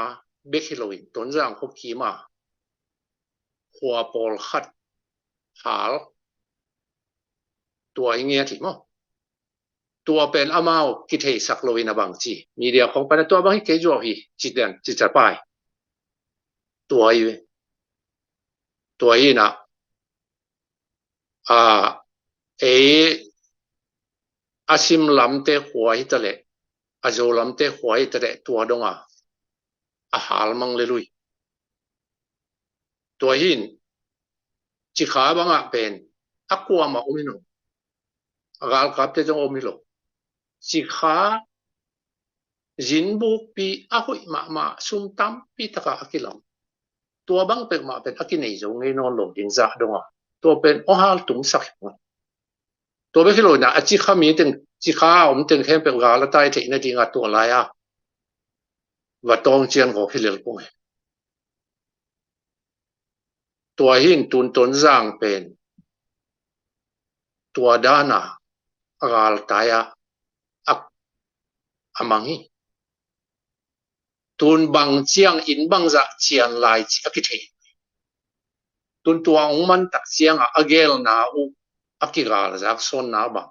เบคิโลวินต้นจางพบขีมาหัวปอลขัดหาลตัวเงี้ยที่มั้งตัวเป็นอามาวกิเทสักโลวินาบางจีมีเดียของเป็นตัวบางที่เกจวฮีจิตเดนจิตจัดไปตัวยีนะอาซิมลำเตหัวฮิตเลอาโจลำเตหัวฮิตเลตัวดงอาหารมังเลลุยตัวหินจิขาบังเป็นอักวามาอมิโนกาลกับเตจงอมิโลจิขาจินบุกปีอาหุยมาซุมตัมปีตะกาอักิลัมตัวบังเป็นมาเป็นอักินไอโจงไงนอนหลงดิงจะดงตัวเป็นโอฮาลตุงสักตัวไม่คิดเลยนะจิขามีถึงจิขาผมถึงแค่เป็นกาลตายที่นั่นจริงตัวอะไรว่าต้องเจียนของพิเลลกุ้งตัวหินตุนต้นจางเป็นตัวด้านกาลตายอามังฮีตุนบังเจียงอินบังจะเจียนลายจิอากิเทตุนตัวองมันตักเจียงอาเกลนาอุอากิกาลจากโซนนาบัง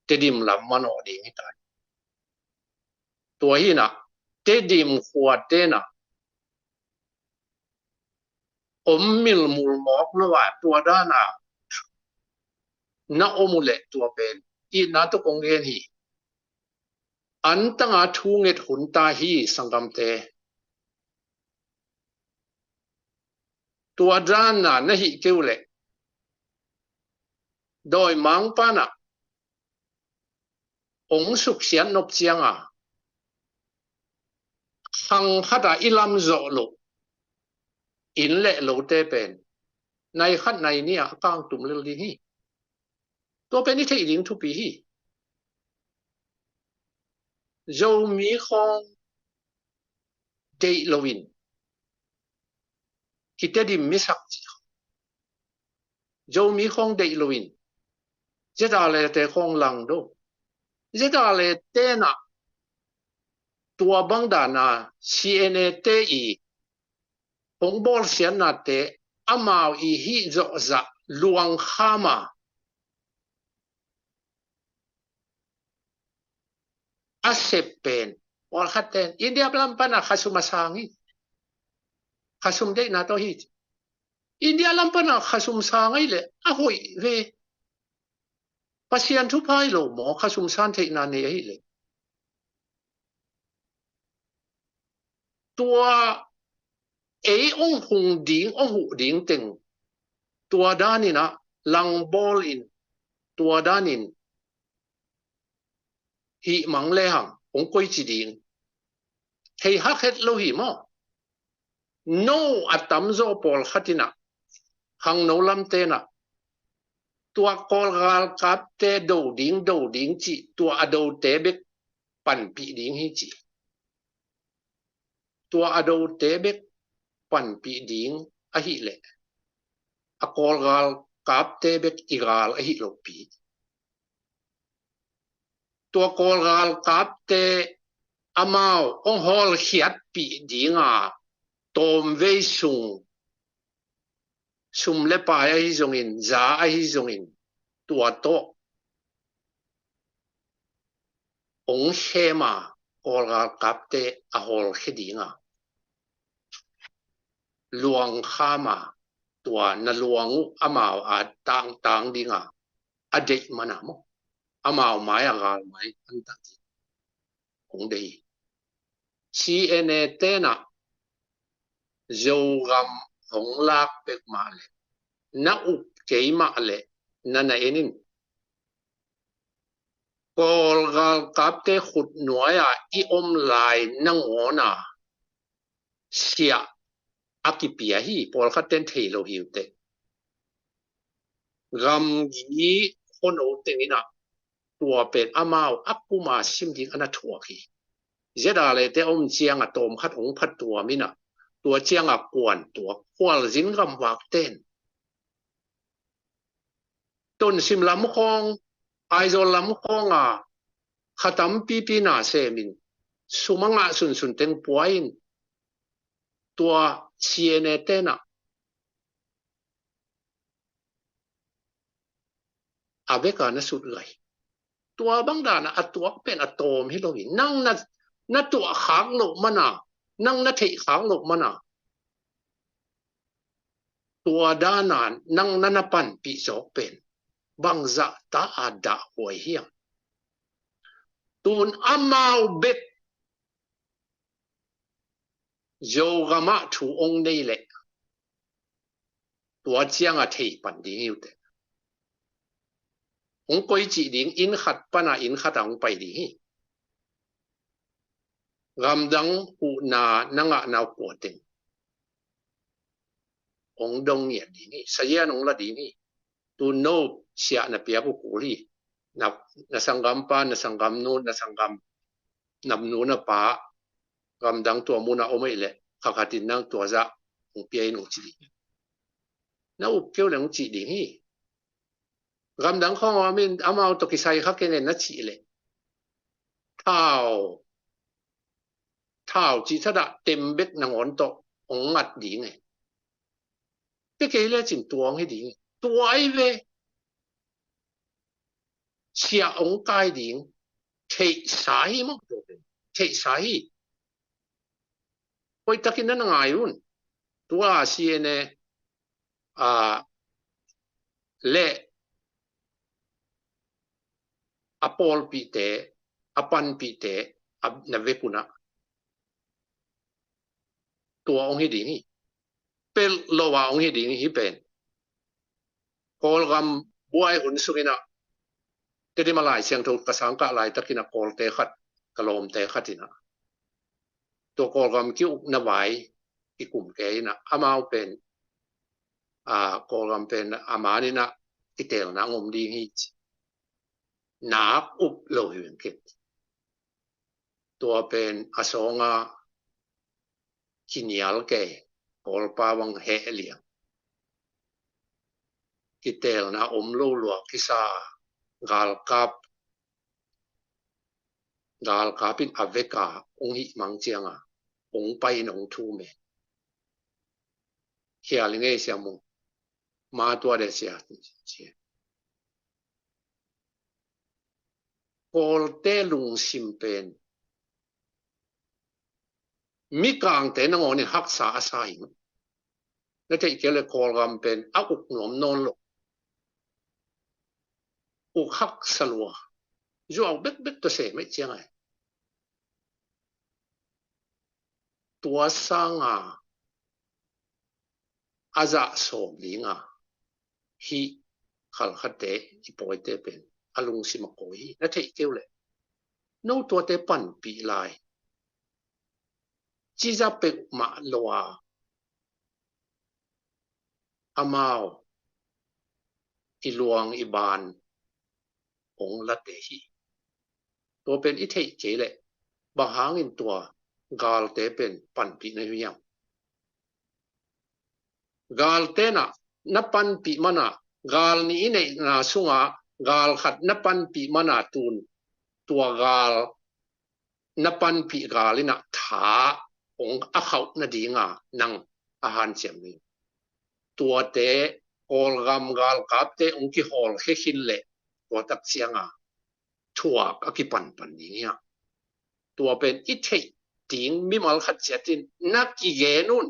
เตดิมลำมันอดีนี่ตายตัวหินะเตดิมขวดเตนะมิลมูลมอกละว่าตัวด้านนาอมุเลตัวเป็นอีนาตุกงเงินฮีอันตั้งทุ่งเงินหุ่นตาฮีสังกัมเตตัวด้านน่ะฮีเกี่ยวเลยโดยมังปานะองสุขเสียนนบเจียงขังขัดอิลำโจลุอินเละโลเตเป็นในขัดในนี้กางตุ่มเลลีฮีตัวเป็นนิเทศดิ่งทุกปีฮีโจมีของเดลวินคิดดิมิสักจีโจมีของเดลวินจะได้เลยแต่ของหลังดูจะได้เลยเตนะตัวบังดานา CNA เตอีของบอลเสียนาเตอามาอีฮิโจจะลวงข้ามาอาเซเป็นวอลคัตเตนอินเดียบลัมปานะข้าสุมาสังฮีข้าสุมเดนาโตฮีอินเดียลัมปานะข้าสุมสังฮีเลยอาหุยเวปัศยันทุพายโลหมอข้าสุมสันเทนาเนฮีเลยตัวองหุงดิ่งองหุดิ่งเต็งตัวด้านี่นะลังบอลอินตัวด้านินฮีมังเลหังองกุยจีดิ่งเฮียฮักเฮตโลหิมอโนอัตตัมโซปอลขัดนะหังโนลัมเตนะตัวกอลกาลกับเตโดดิ่งจีตัวอโดเตเบก pan pi ding hi chi tua ado te bek pan pi ding a hi le a kol gal kap te bek igal a hi lo pi tua kol gal kap te amao ong hol hiat pi dinga tom ve sum le pa hi zongin za a hi zongin tua to ong hema kol gal kap te a hol hedinga luang khama tua na luang amao a tang dinga a de manamo amao mai a gal mai an ta ong dei CNA te na dầu gam hong lak pek ma le na up ke ma le na enin kol gal kap te khut noya I om lai na ngona sia akipia hi pol kha ten thei lo hiu te gam gi khon o te ina tua pet amao akuma sim ding ana thua hi zeda le te om chiang a tom khat ong phat tua mina tua chiang a kwan tua kwal zin gam wak ten tôn sim lam khong ai zo lam khong à khatam pi pi na se min sumanga sun sun teng puain tua chiene te na abeka na sut lai tua bang da na atuak pen atom hi lo nang na tua khang lo mana nang na thei khang lo mana tua da na nang na pan pi sok pen bang za ta ada hoi hiang tun amau bet zo gama thu ong nei le tua chiang a thei pan ding yu te ong koi chi ding in khat pana in khat ang pai di hi gam dang hu na nanga na ko ting ong dong ye di ni sa ya nong la di ni tu no sia na pia ku ku li na sangam pa na sangam no na sangam nam no na pa gam dang to mu na o mai le kha khatin nang to za ong pia in ong chi na u kêu le ong chi di hi gam dang khong wa min amao to ki sai kha ke ne na chi le thao chỉ thật đã tìm biết năng ổn to ổn ngặt đi này cái là chỉ tuang hay đi tuai về xia ổn cai đi thấy sai mà thấy sai quay ta khi nó ngay luôn tua xia này à lệ apol pite apan pite na ve kuna tua ong hi đi pel lo wa ong hi đi hi pen kol gam buai hun sukina te di malai siang thu kasang ka lai takina kol te khat kalom te khatina to kol gam ki uk na vai ki kum ke na amao pen kol gam pen amani na itel na ngom di hi na up lo hin ke to pen asonga kinial ke kol pa wang he liang itel na lo lo kisa gal kapin aveka ong hi mang chianga ong pai nong thu me kia linge sia mo ma tua de sia kol te lung sim pen mi kang te nang on hak sa asai na te ke le kol gam pen a uk nom non lo uk hak salwa jo au bet to se me chiang ai tua sanga aza som linga hi khal khate i poi te pen alung sim ko hi na te ke le no to te pan pi lai chi za pe ma loa amao i luang i ban ong la te hi ตัวเป็นอิเทเจเลยบางหางอินตัวกาลเตเป็นปันปีในเฮียมกาลเตน่ะนับปันปีมันอ่ะกาลนี้ในนาสุงะกาลขัดนับปันปีมันอ่ะตูนตัวกาลนับปันปีกาลินะถาองอาเขานาดีงานังอาหารเสียงนี้ตัวเตฮอลกำกาลกับเตองค์ที่ฮอลเฮชินเละตัวตักเสียงอ่ะทั่วก็กิปันปันนี้เนี่ยตัวเป็นอิเทติงมิมัลขัดเสียตินนักกิเกนุน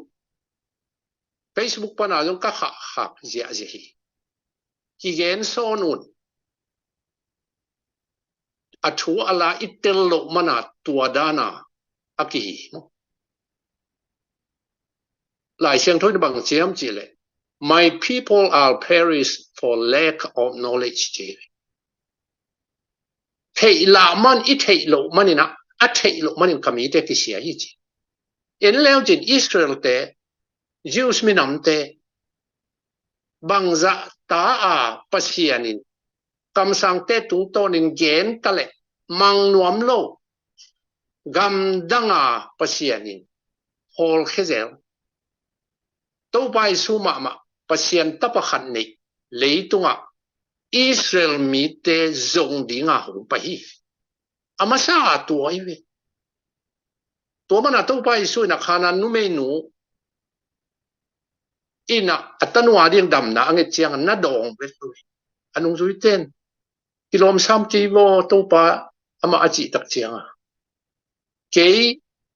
Facebook ปนาจงก็ขักเสียเสียกิเกนโซนุนอัชัวอะไรอิตเตลโลมานาตัวดานาอากิหลายเชียงทุนบางเจียมจีเลย My people are perish for lack of knowledge จีเทลามันอิเทโลมันนี่นะอัเทโลมันนี่ก็มีแต่กิเสียอีจีเอ็นแล้วจินอิสราเอลเตยิวส์มินำเตบางจะตาอาปัสยานินคำสั่งเตตุงโตนินเกนตะเลมังนวมโลกำดังอาปัสยานินฮอลเขเซลตัวไปสูมามาปัสยันตับขันนี่เลยตุงอ่ะอิสราเอลมีเตจงดิ่งอ่ะหูไปอามาซาตัวอีเวตัวมันอ่ะตัวไปสูนักขานันนุเมนูอินะอัตโนมัติดำนะอังเกจียงนัดดองไปเลยอันนู้นสุดเต้นกิโลม3 กิโลตัวไปอามาอจิตักเจียงอ่ะเกี่ย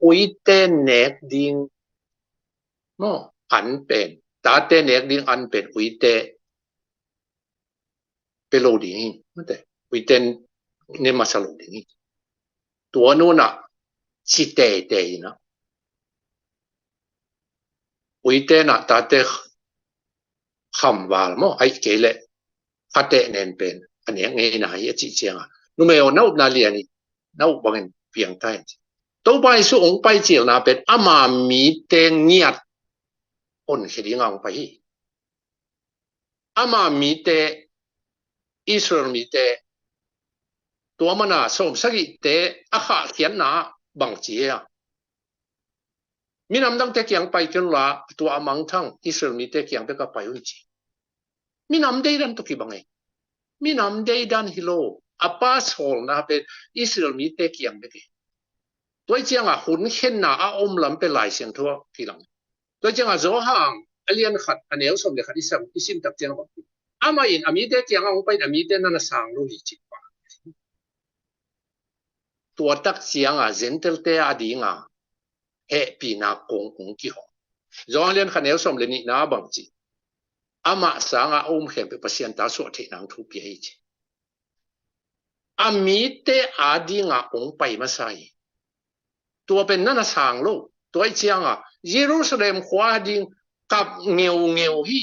อุยเต้นเนกดิ่งโม่อันเป็นตาเต้นเนกดิ่งอันเป็นอุยเต้เป็นโลดิ่งไม่แต่อุยเต้นเนี่ยมาสโลดิ่งตัวนู้นอ่ะสิเต้นะอุยเต้น่ะตาเต้คำว่าโม่ไอ้เกลเลยพัดเต้เน้นเป็นอันนี้ไงนะไอ้จิเจียงอ่ะนู่นไม่เอาน้าอุบนาเลียนี่น้าอุบางเงินเพียงใต้ตัวไปสู่องค์ไปเจียงนะเป็นอามามีเตงเงียดคนเขียนงานไปอามามีเตอิสราเอลมีเตตัวมันน่ะสมศักดิ์เตอาขาเขียนนะบางเจียมีน้ำดังเตเกียงไปจนละตัวอามังทั้งอิสราเอลมีเตเกียงไปก็ไปอุ่นจีมีน้ำได้ดันตุกีบังไงมีน้ำได้ดันฮิโลอาปาสโฮลนะเป็นอิสราเอลมีเตเกียงไปกี่ตัวเจียงอ่ะหุ่นเข็นนะอาอมลำเป็นหลายเสียงทั่วทีหลังตัวเจียงอ่ะโจห่างอเลียนขัดอันเอลสมเด็จขัดอิสิมตักเจียงบอกอามาอินอามีเตเกียงเอาไปอามีเตนั่นสังรู้หิจิปะตัวตักเจียงอ่ะเซนเตลเตอดีงอ่ะเฮปีนากงองกี่หอจอนเลียนขัดเอลสมเด็จนี่นาบังจีอามาสังอ่ะอมเข็มเป็นเปอร์เซ็นต์ตาสวดที่นางทุบยี่จีอามีเตอดีงอ่ะองไปมาใส่ตัวเป็นนั่นสังรู้ตัวเจียงอ่ะเยรูซาเล็มขวาดิงกับเงียวฮี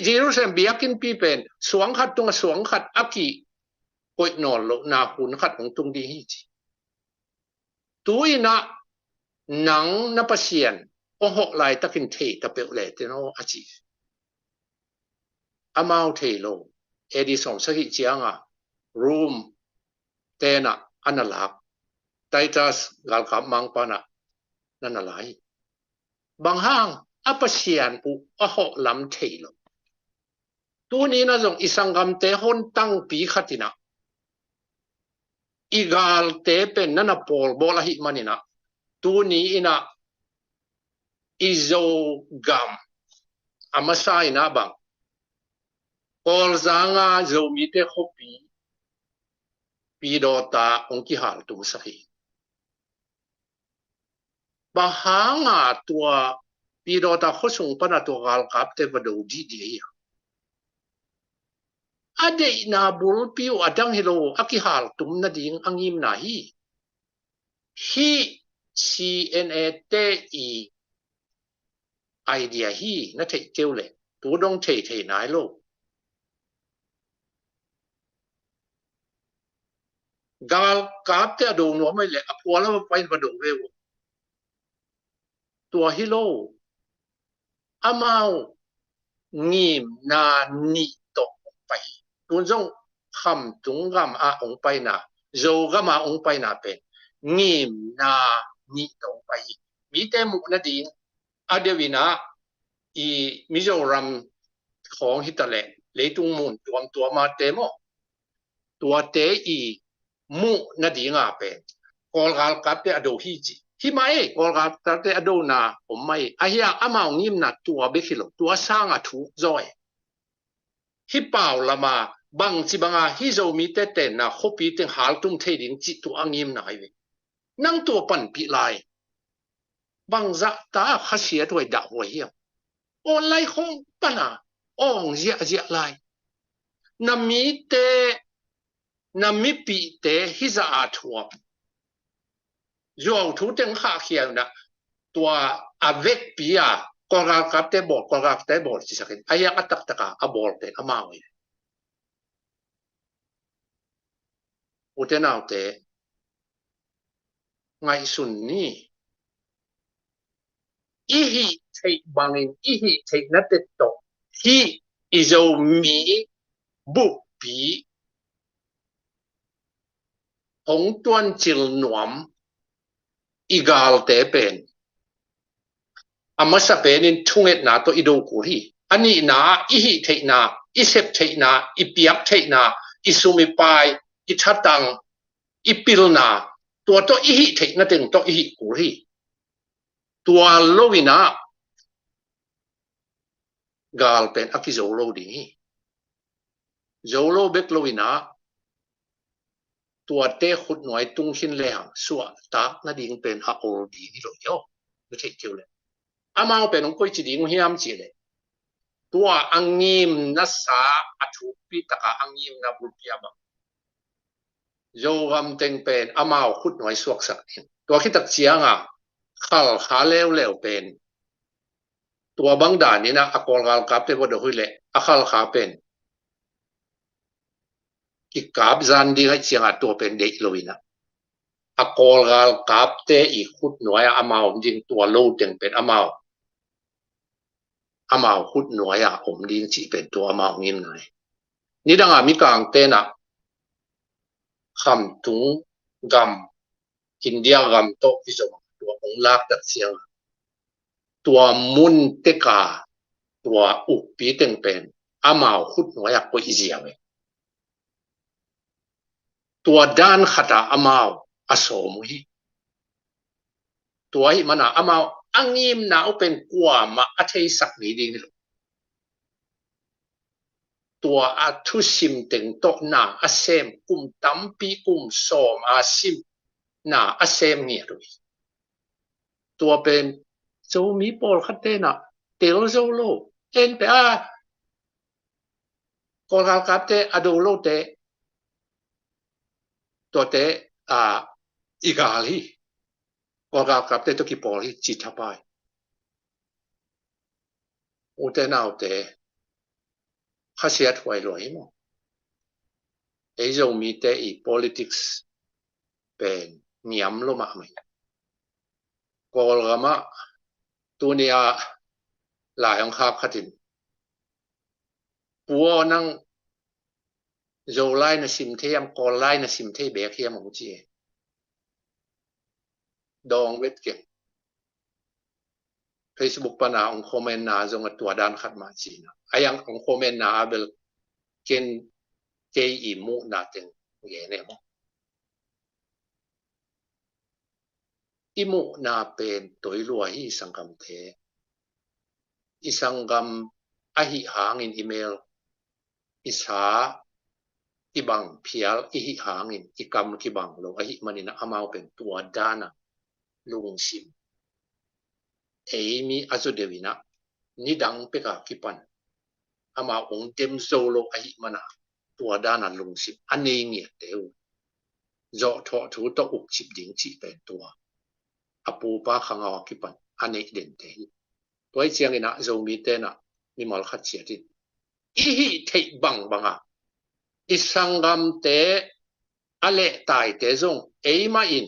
เยรูซาเล็มเบียกินปีเป็นสวงขัดตรงสวงขัดอักกีโอยนอนโลนาหุ่นขัดของตรงดีฮีจีตัวน่ะหนังนับเปอร์เซ็นต์โอ้โหลายตะกินเทตะเปลเลตโนอาจีอามาเทโลเอดิสองสักเจียงอ่ะรูมเตน่ะอันนั้นลักไททัสกาลกับมังปานะนั่นอะไรบางห้างอัปเสียนอุอะหลำเทลตัวนี้นะจงอิสังกัมเตหนตั้งปีขัดินะอีกาลเตเป็นนั่นนะโพลบอลหิมันนี่นะตัวนี้นะอิโซกัมอามาไซนะบังพอลซังอาโซมีเตขปีโดตาองค์ที่หาตุงสักบางหางตัวปีโดตาข้อส่งปนัดตัวกาลกับเทวดาดีดีอดีตนาบุลปิวอดังฮิโลอักขิฮาลตุมนาดิงอังยิมนาฮีฮี CNA เตอีไอเดียฮีนั่นเทเกลเลยตัวดงเทนายโลกาลกับเตอดูนัวไม่เลยอภัวแล้วไปมาดูเววตัวฮิโลอามาวงิมนานิโตไปตัวจง kham tung gam a ong pai na zo gam a ong pai na pen ngim na ni tong pai mi te mu na ding adewina i Mizoramของฮิตาเลเลยตุงมุนตัวมาเตโมตัวเตอีมุนาดีงาเป็นกอลกาลกับเตอโดฮีจิที่ไม่กอลกาลกับเตอโดนาผมไม่ไอ้ยังอามางิมนาตัวเบคิโลตัวสร้างอะถูกจอยฮิเปล่าละมาบางจิบังอาฮิโซมีเตเตนะขบีเตงหาลตุงเทดิงจิตัวอังิมนาอยู่นั่งตัวปั่นปีไลบางจะตาขเสียด้วยดาวหัวเหี้ยออนไลน์ของปัญหาong zia lai nami te nami pi te hiza athua zo thu teng kha khiau na tua avec pia kora kapte bol chi sakin aya atak taka abol te amawi utenau te ngai sun ni ihi thei bangin ihi thei na te to hi izo mi bu pi hong tuan chil nuam igal te pen amasa penin thunget na to ido kuri ani na ihi thei na isep thei na ipiak thei na isumi pai ithatang ipil na to ihi thei na teng to ihi kuri tua lowina gal pen akizo lo ding hi zolo bek lowina tua te khut noi tung hin le hang suwa ta na ding pen a ol di ni lo yo ni thei kiu le amao pen ong koi chi ding hiam chi le tua angim na sa athu pi taka angim na bu pia ba zo gam teng pen amao khut noi suak sak hin tua khitak chianga khal kha lew pen tua bang da ni na akol gal kap te bo do hui le akhal kha pen ki kap zan di hai chianga to pen de loina akol gal kap te i khut noi amao ding tua lo teng pen amao khut noi a om ding chi pen tua amao ngim nai ni danga mi kang te na kham tung gam India gam to iso tua ong lak tak siang tua mun te ka tua upi teng pen amao khut noi a ko izia we tua dan khata amao aso mu hi tua hi mana amao angim na open kwa ma athei sak ni ding tua a thu sim teng to na asem kum tampi kum som a sim na asem ni rui tua pen zo mi pol khate na tel zo lo en pe a ko gal kap te ado lo te to te a igali ko gal kap te to ki pol hi chi thapai u te nau te khasiat huai loi mo ei zo mi te i politics pen niam lo ma mai kol gama tunia la yong khap khatin puo nang zo lai na sim the yam kol lai na sim the be khiam mo chi dong wet ke Facebook pa na ong comment na zo nga tua dan khat ma chi na ayang ong comment na abel ken ke i mu na teng ye ne mo imu na pen toi lua hi sangam the isangam ahi hangin email isa ibang phial ihi hangin ikam ki bang lo ahi manina amao pen tua dana lung sim eimi azo devina ni dang peka kipan ama ong dem solo ahi mana tua dana lung sim ane ngi teu zo tho thu to uk chip ding chi pen tua apu pa khanga kipan ane den te toy chiang ina zo mi te na ni mal khat chia tin ihi thei banga isangam te ale tai te zong eima in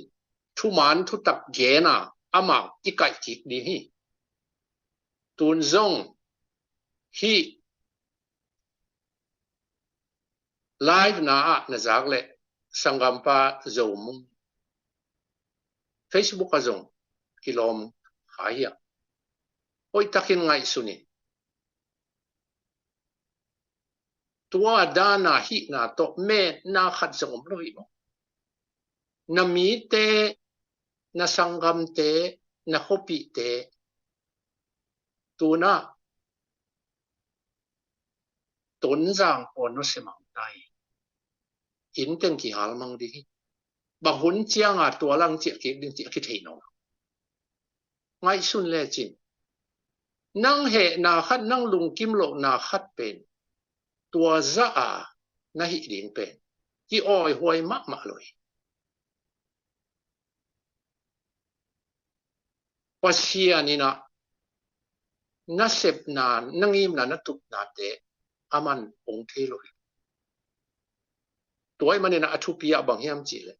thu man thu tak gena ama ikai tik ni hi tun zong hi live na zak le sangam pa zo mung Facebook azong kilom haya oi takin ngai suni tua dana hi na to me na khat zong loi na mi te na sangam te na hopi te tu na tốn giang còn nó sẽ mang tay in tên kỳ hal mang đi bằng huấn chiang tua lăng chiếc cái thầy nó ngay xuân lệ chín năng hệ na khát năng lùng kim lộ na khát bền tua za na hi điện bền ki oi hoài mắc mạ lôi pasia ni na sep na nangim na tup na te aman ong thế lôi tuổi mà nên là atupia bằng hiam chỉ lệ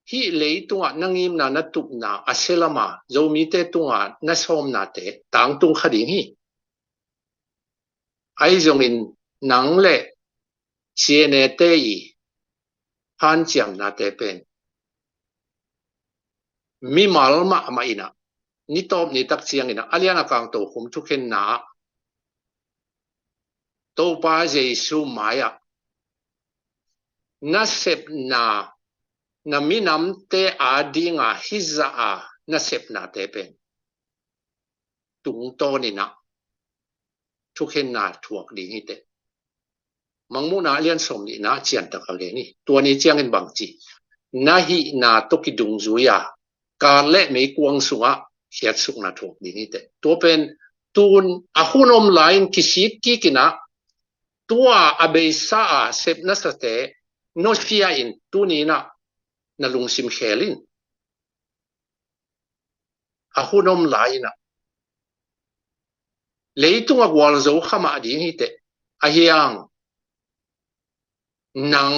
hi lấy tung nangim na tup na aselama zomi te tung na som na te tang tung khading hi ai zong in nang lệ chia ne te yi han chiang na te pen mi mal ma ina ni top ni tak chiang ina aliana kang to khum thu khen na to pa jesu maya na sep na minam te adinga hiza na sep na te pen tung to ni na thu khen na thuak ding hi te mangmu na alian som ni na chian tak ale ni tua ni chiang in bang chi na hi na to ki dung zuya ka le me kuang sunga hiat suk na thuak ding hi te to pen tun ahunom line kisit ki kina tua abeisa sep na sa te no fia in tuni na lungsim khelin ahunom line leitung agwal zo khama ding hi te ahiang nang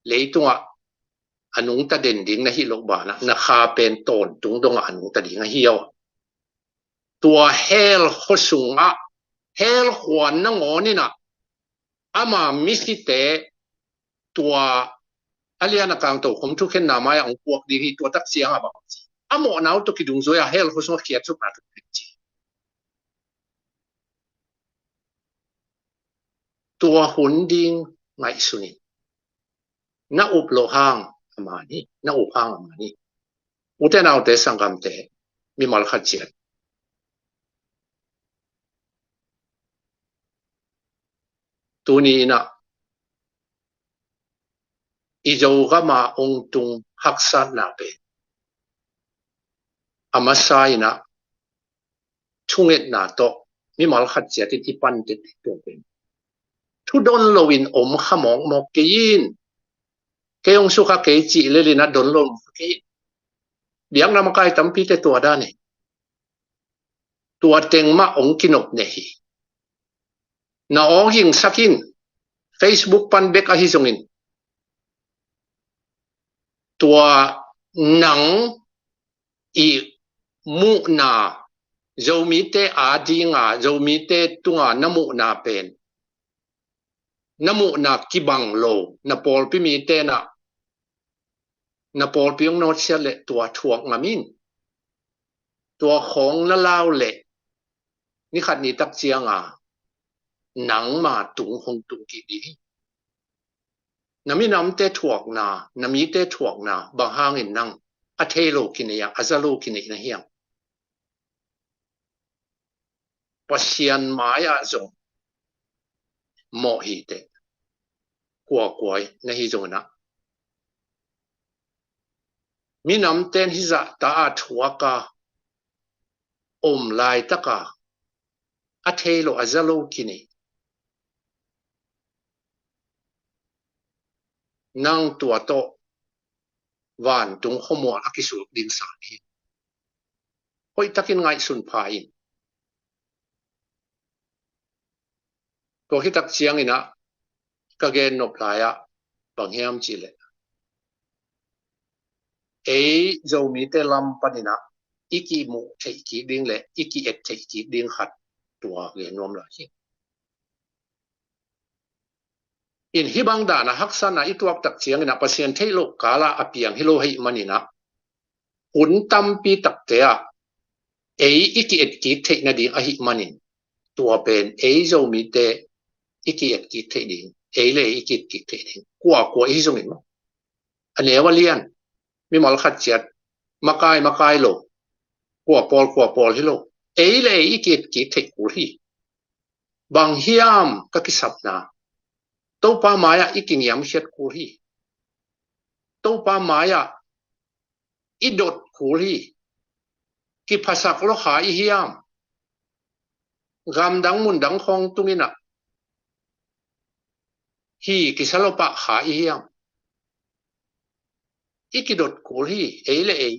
leitung anung ta den ding na hi lok ba na kha pen ton tung dong anung ta ding hiao tua hel khosunga hel khwan na ngoni na ama misite tua aliana kang to khom thu khen na mai ang puak ding hi tua tak siang ba chi amo nau to kidung zo ya hel khosunga khiat chu na chi tua hun ding ngai suni na up lo hang amani na up hang amani uten au te sangam te mi mal khat chiat tuni na izo gama ong tung haksan na pe amasai na chunget na to mi mal khat chiat ti pan te to pen thu don lowin om khamong mo kein keong suka ke chi le na don lo ke biang na makai tampi te to da ni tua teng ma ong kinop ne hi na ong hing sakin Facebook pan bek a hi zongin tua nang i mu na zomi te adinga zomi te tunga namu na pen namu na kibang lo na pol pi mi te na pol piong no sia le tua thuak ngamin tua khong na lao le ni khat ni tak chianga nang ma tung hong tung ki di nami nam te thuak na nami te thuak na bang hang in nang a thelo kinia azalo kini na hiang pasian maya zong mo hi te kwa kwai na hi zong na minam ten hi za ta a thuaka om lai taka a thelo azalo kini nang tua to van tung homo akisu din sa ni hoi takin ngai sun phain ko hi tak chiang ina ka gen nop laya bang hiam chi le ei zo mi te lam panina iki mu thei ki ding le iki et thei ki ding khat tua ge nom la hi in hibang da na haksa na ituak tak chiang na pasien thailo kala apiang hilo hei manina un tampi taktea ei iki et ki thei na ding a hi manin tua pen ei zo mi te iki et ki thei ding ei le iki et ki thei ding kwa ei zo min mo ane walian mi mal khat chat makai lo kwa pol hilo ei le iki et ki thei ku hi bang hiam ka kisap na to pa maya iking yam shet ku hi to pa maya idot ku hi ki phasak lo kha I hiam gam dang mun dang khong tungina hi kisalopa kha I hiam ikidot ku hi ei le ei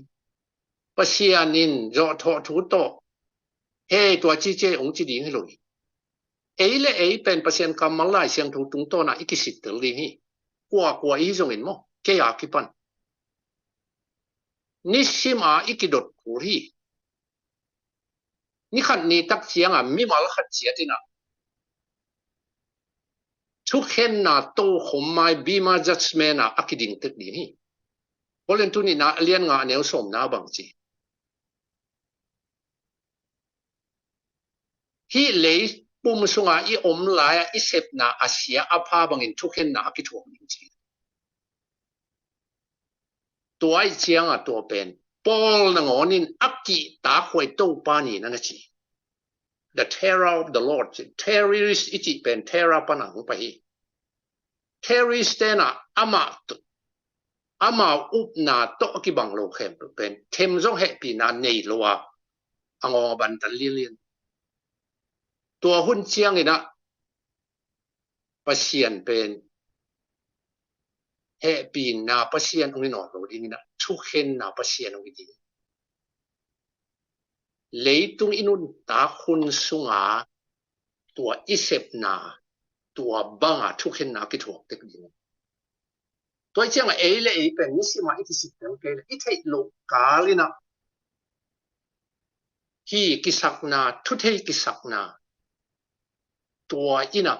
pasianin zo tho thu to he tua chi che ong chi ding loi ei le ei pen pasien kam malai siang thu tung to na ikisit tel ding hi kwa I zong in mo ke ya ki pan nisima ikidot ku hi ni khat ni tak chiang a mi mal khat chiatina thu khen na to khom mai bima judgment a akiding tek ding hi polen tu ni na alian nga neu som na bang chi hi le pum sunga I om la ya I sep na asia apha bangin thu khen na ki thong ning chi tuai chiang a to pen Paul na ngonin aki ta khoi to pa ni na chi the terror of the Lord terrorist ichi pen terror pa na pa hi terrorist na ama up na to ki bang lo khem pen them zo he pi na nei lo wa ango ban tan lilian tua hun chiang ina pasien pen he pi na pasien ong no lo ding na thu khen na pasien ong ding leitung inun ta hun sunga tua isep na tua banga thu khen na ki thok tek ding tôi chiang ei le ei pen ni sima ikisip tel ke I thei lo kalina hi kisak na thu thei kisak na tua ina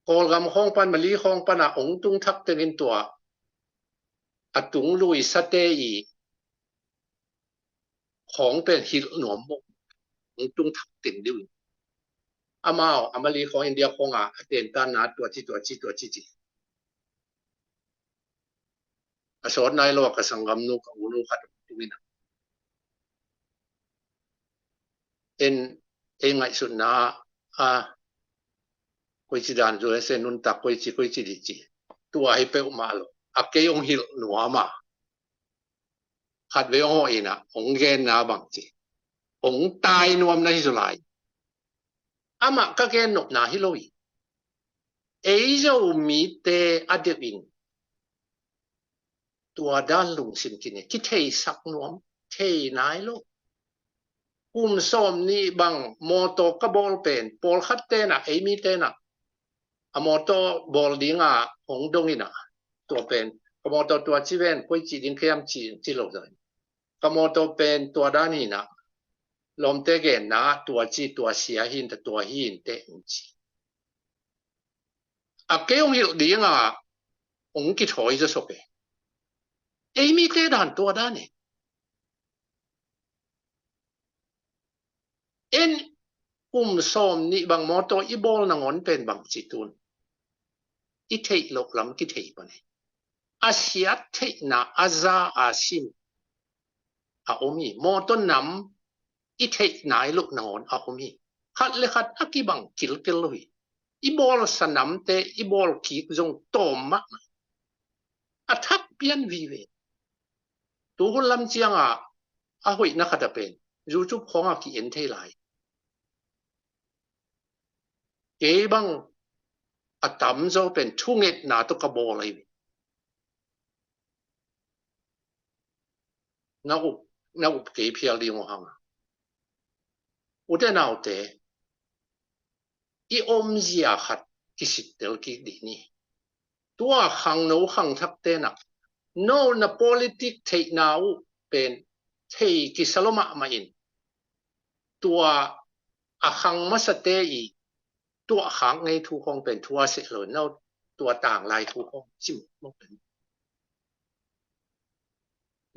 kol gam khong pan mali khong pan a ong tung thak tengin tua atung lui sate I khong pen hil nom mo ong tung thak tin diu amao amali khong India khong a ten tan na tua chi asot nai lo ka sangam nu ka ulu khat tumina en ngai sun na a koi chi dan zo se nun ta koi chi di chi tua hi pe ma lo a ke ong hil nuama khat ve ho ina ong gen na bang chi ong tai nuam na hi zo lai ama ka gen nok na hi loi ei zo mi te adewin tua dan lung sin kine ki thei sak nuam thei nai lo som ni bang moto ka bol pen pol khat te na ei mi te na a moto bol dinga ong dongina to pen ka moto tua chi ven koi chi ding khiam chi lo dai ka moto pen tua dani na lom te gen na tua chi tua sia hin ta tua hin te ong chi a ke ong hil dinga ong ki thoi zo so pe ei mi te dan tua dani en som ni bang moto I bol na ngon pen bang chi tun I thei lok lam ki thei pa ne asia thei na aza asim a omi moto nam I thei nai lok na ngon a omi khat le khat akibang kil loi I bol sanam te I bol ki jong tom ma athak pian vi ve tu hul lam chiang a hoi na khata pen ju chup khong a ki en thei lai ke bang atam zo pen thunget na to ka bol ai na up ke phial li ngo hang u te nau te I om zia khat ki sit tel ki di ni tua khang no khang thak te na no na politic thei na u pen thei ki saloma ma in tua khang masate i tua khang ngay thu hong pen thua se lo nau tua tang lai thu hong chim mo pen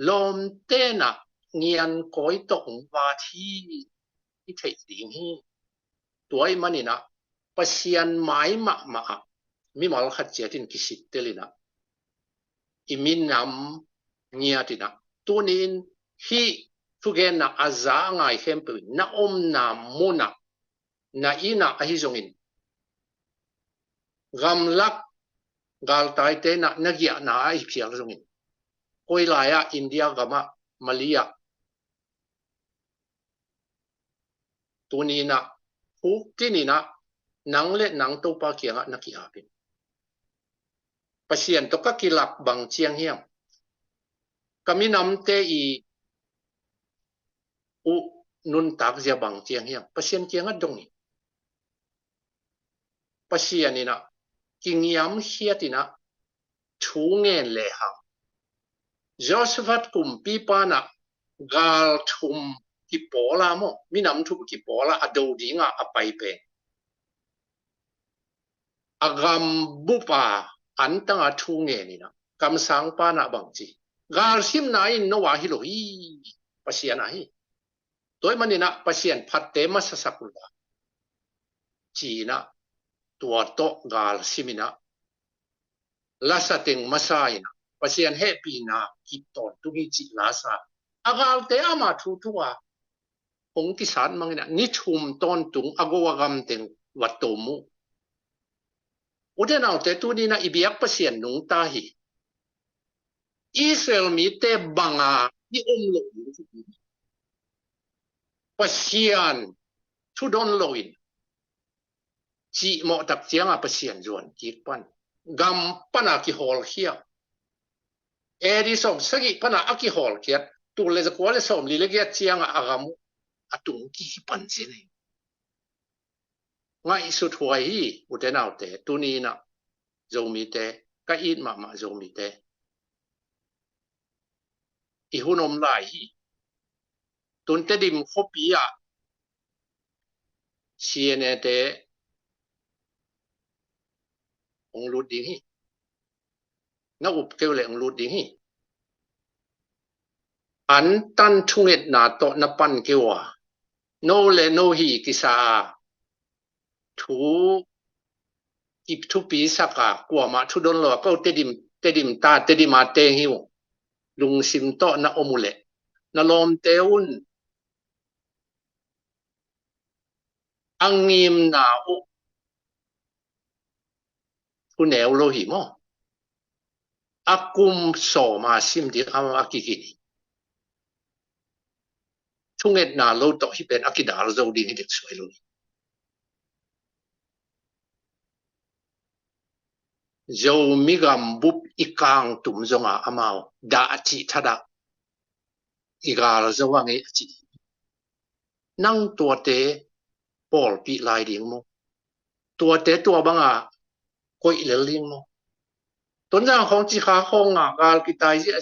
lom te na nghian koi tong wa thi i thei ding hi tuai manina pasian mai ma mi mal khat chetin kisit telina imin nam ngiatina tunin hi thugen na aza ngai hempe na na muna na ina ahi zongin gamlak gal tai te na nagia na ai phial zongin koi laya India gama Malia tunina hu kinina nangle nang to pa kianga naki apin pasien to ka kilak bang chiang hiam kami nam te i u nun tak zia bang chiang hiam pasien kianga dongi pasien ina kingiam hiatina thungen le ha Josephat kum pipa na gal thum ki pola mo minam thu ki pola ado dinga apai pe agam bupa antanga thunge ni na kam sang pa na bang chi gal sim na in no wa hi lo hi pasian hi toy manina pasien phatte ma sasakula chi na tua to gal simina lasating masaina pasien happy na kiton tugi chi lasa agal te ama thu thuwa kung kisan mangina ni thum ton tung agowa gam teng watomu uden au te tu ni na ibiak pasien nung ta hi Israel mi te banga ni lo pasien thu don loin chi mo tak chianga pasien zuan ki pan gam pana ki hol hia eri som sagi pana aki hol kiat tu le za kwale som li le gia chianga agam atung ki pan sini ngai su thuai hi uten au te tu ni na zo mi te ka in ma zo mi te i hunom lai hi tun te dim khopia siene te ong lut ding hi na up keu le ong lut ding hi an tan thunget na to na pan kewa no le no hi kisa thu ip thu pi saka kwa ma thu don lo ko te dim ta te di ma te hi lung sim to na omule na lom teun angim na u thu neo lo hi mo akum so ma sim di ama akikini thunget na lo to hi pen akidar zo di ni dik soi lo zo migam bup ikang tum zonga amao da chi thada igar zo wangi chi nang tua te Paul pi lai ding mo tua te tua banga koi le ling mo ton jang khong chi kha khong nga gal ki tai ji a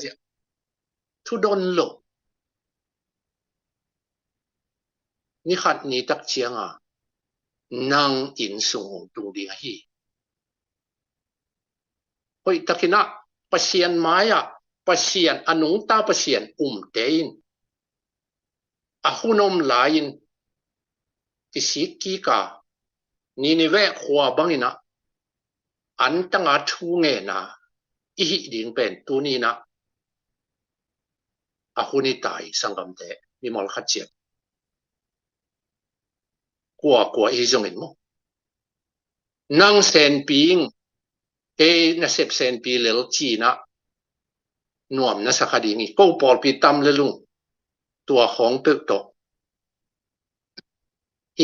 thu don lo ni khat ni tak chianga nang in sung tu di hi hoi takina pasien maya pasien anung ta pasien tein a hunom lain kisik ki ka ni ni ve khwa bangina an tanga thu nge na i hi ding pen tu ni na a huni tai sangam te mi mol khat chiam kwa i zongin mo nang sen ping ke na sep sen pi lel chi na nuam na sakadingi ko Paul pi tam le lung tua khong pe to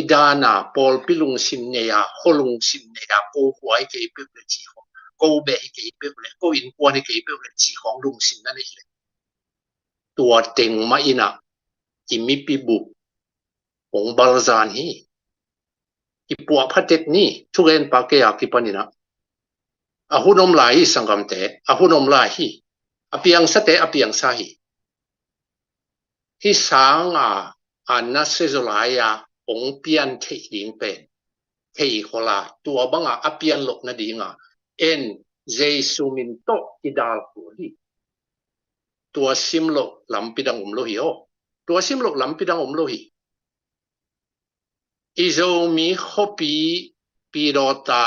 idana Paul pilung sim ne ya holung sim ne ya ko huai ke pe le chi ho ko be ke pe le ko in kwa ni ke pe le chi hong lung sim na le tua teng ma ina imi pi bu ong balzan hi ki puak phatet ni thugen pa ke ya ki panina a hunom lai sangam te a hunom lai hi apiang sa te apiang sa hi sanga anna se zolaya ong pian thei ding pen thei khola tua banga apian lok na dinga en jesu min to idal ko hi tua simlo lampidang lo hi o tua simlo lampidang lo hi izo mi khopi pirota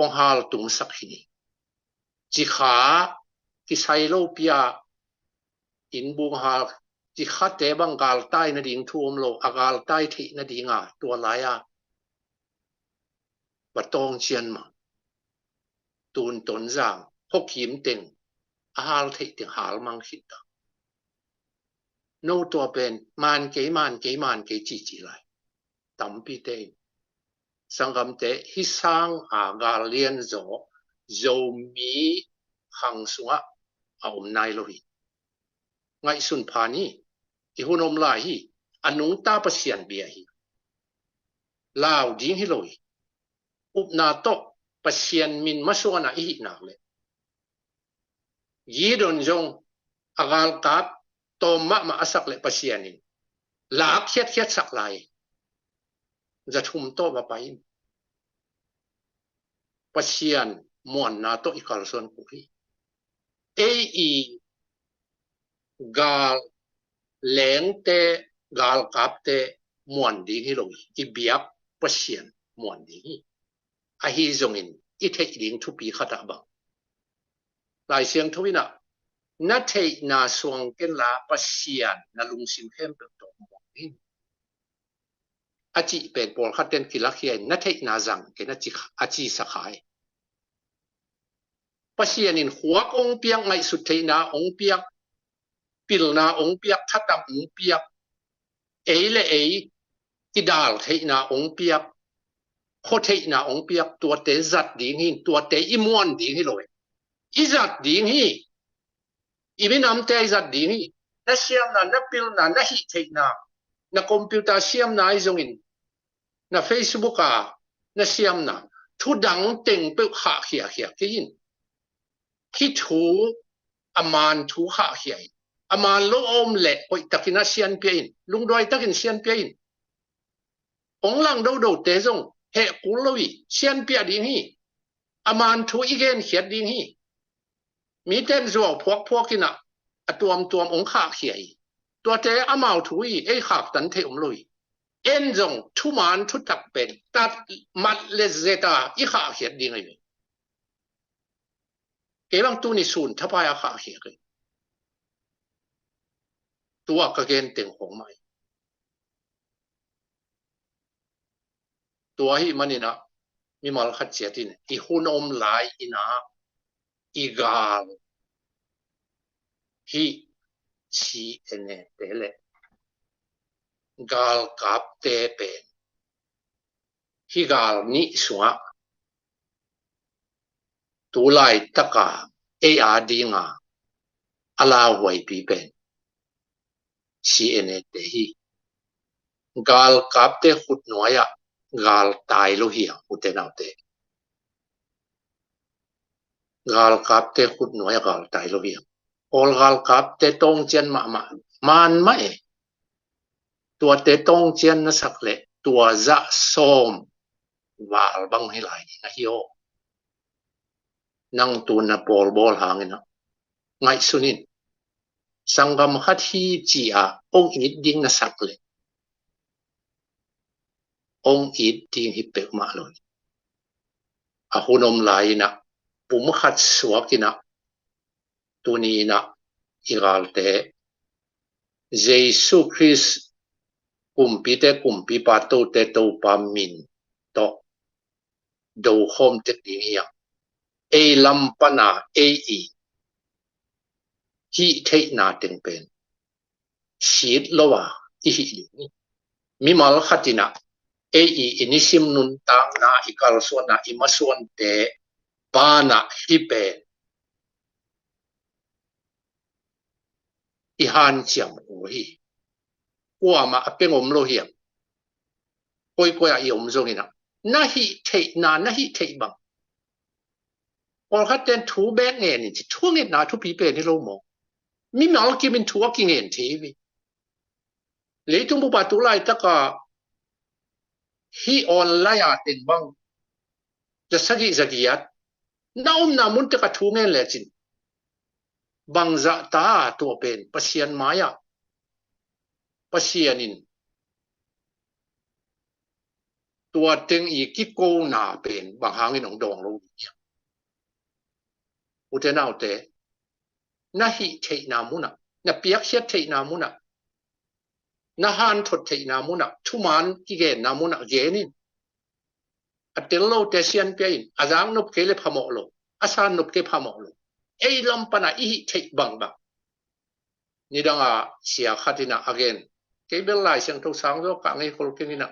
ong hal tung sak hi chi kha ki sai lo pia in bung hal chi kha te bang gal tai na ding thuom lo agal tai thi na dinga tua laya batong chian ma tun ton zang hok him teng hal thei teng hal mang khit ta no tua pen man ke chi chi lai tam pi te sangam te hi sang a gal lien zo mi hang sunga a nai lo hi ngai sun phani i hunom lai hi anung ta pasian bia hi lao ding hi loi up na to pasian min masona hi na le yi don jong agal kap to ma asak le pasianin la khiat sak lai za thum to ba pai pasian mon na to i kal son ku hi e gal leng te gal kap te mon ding hi loi i biak pasian mon ding hi a hi zong in i thei ding thu pi khata ba lai siang thuina na thei na suang ken la pasian na lung sim hem pe to mo hi a chi pe por khaten kilak hi na thei na zang ke na chi a chi sa khai pasian in huak ong piang ngai su thei na ong piak pil na ong piak thatam ong piak le ki dal thei na ong piak kho thei na ong piak tua te zat ding hin tua te i muan ding hi loi i zat ding hi i min am te zat ding hi na siam na pil na hi thei na computer siam na i zong in na Facebook na siam na thu dang teng pe kha khia ke yin khi thu aman thu kha khia aman lo om le oi takina sian pe in lung doi takin sian pe in ong lang do te zong he kulowi sian pe ding hi aman thu igen khiat ding hi mi ten zo phok kina atuam ong kha khia tua te amau thu i khak tan the loi en zong thu man thu tak pen tat mat le zeta i kha khiat ding ai ke bang tu ni sun thapa ya kha khia ke tua ka gen teng hong mai tua hi manina mi mal khat chiatin i hun om lai ina i gal hi chi ene tele gal kap te pen hi gal ni suwa tu lai taka e a dinga ala wai pi pen chi ene te hi gal kap te khut noya gal tai lo hi ute nau te gal kap te khut noya gal tai lo hi ol gal kap te tong chen ma man ma e tua te tong chen na sak le tua za som wal bang hi lai na hi o nang tu na bol bol hangina ngai sunin sangam khat hi chi a ong it ding na sak le ong it ding hi pe ma lo a hunom lai na pum khat suakina tuni na igal te Jesus Christ kumpi pa to te to pa min to do hom te ding hi e lampana e hi thei na teng pen shit lowa i hi mi mal khatina e inisim nun tang na ikal so na imason te pa na hi pe i han chiam o hi kwa ma apengom lo hiam koi a iom zo hina na hi thei bang or khaten thu be nge ni thu nge na thu pi pe ni lo mo mi mal ki min thu ki ngen thi vi le tung bu ba tu lai ta ka hi online tin bang ja sagi zagiat na mun te ka thungen le chin bang za ta to pen pasian maya pasianin tua teng i ki ko na pen bang hangin ong dong lo uten autte na hi thei na muna na piak hiat thei na muna na han thot thei na muna thuman ki ge na muna ge nin atel lo te sian pe in azang nop ke le phamo lo asan nop ke phamo lo ei lam pana i thei bang bang ni danga sia khatina again ke bel lai sang to sang do ka ngai kol ke ni na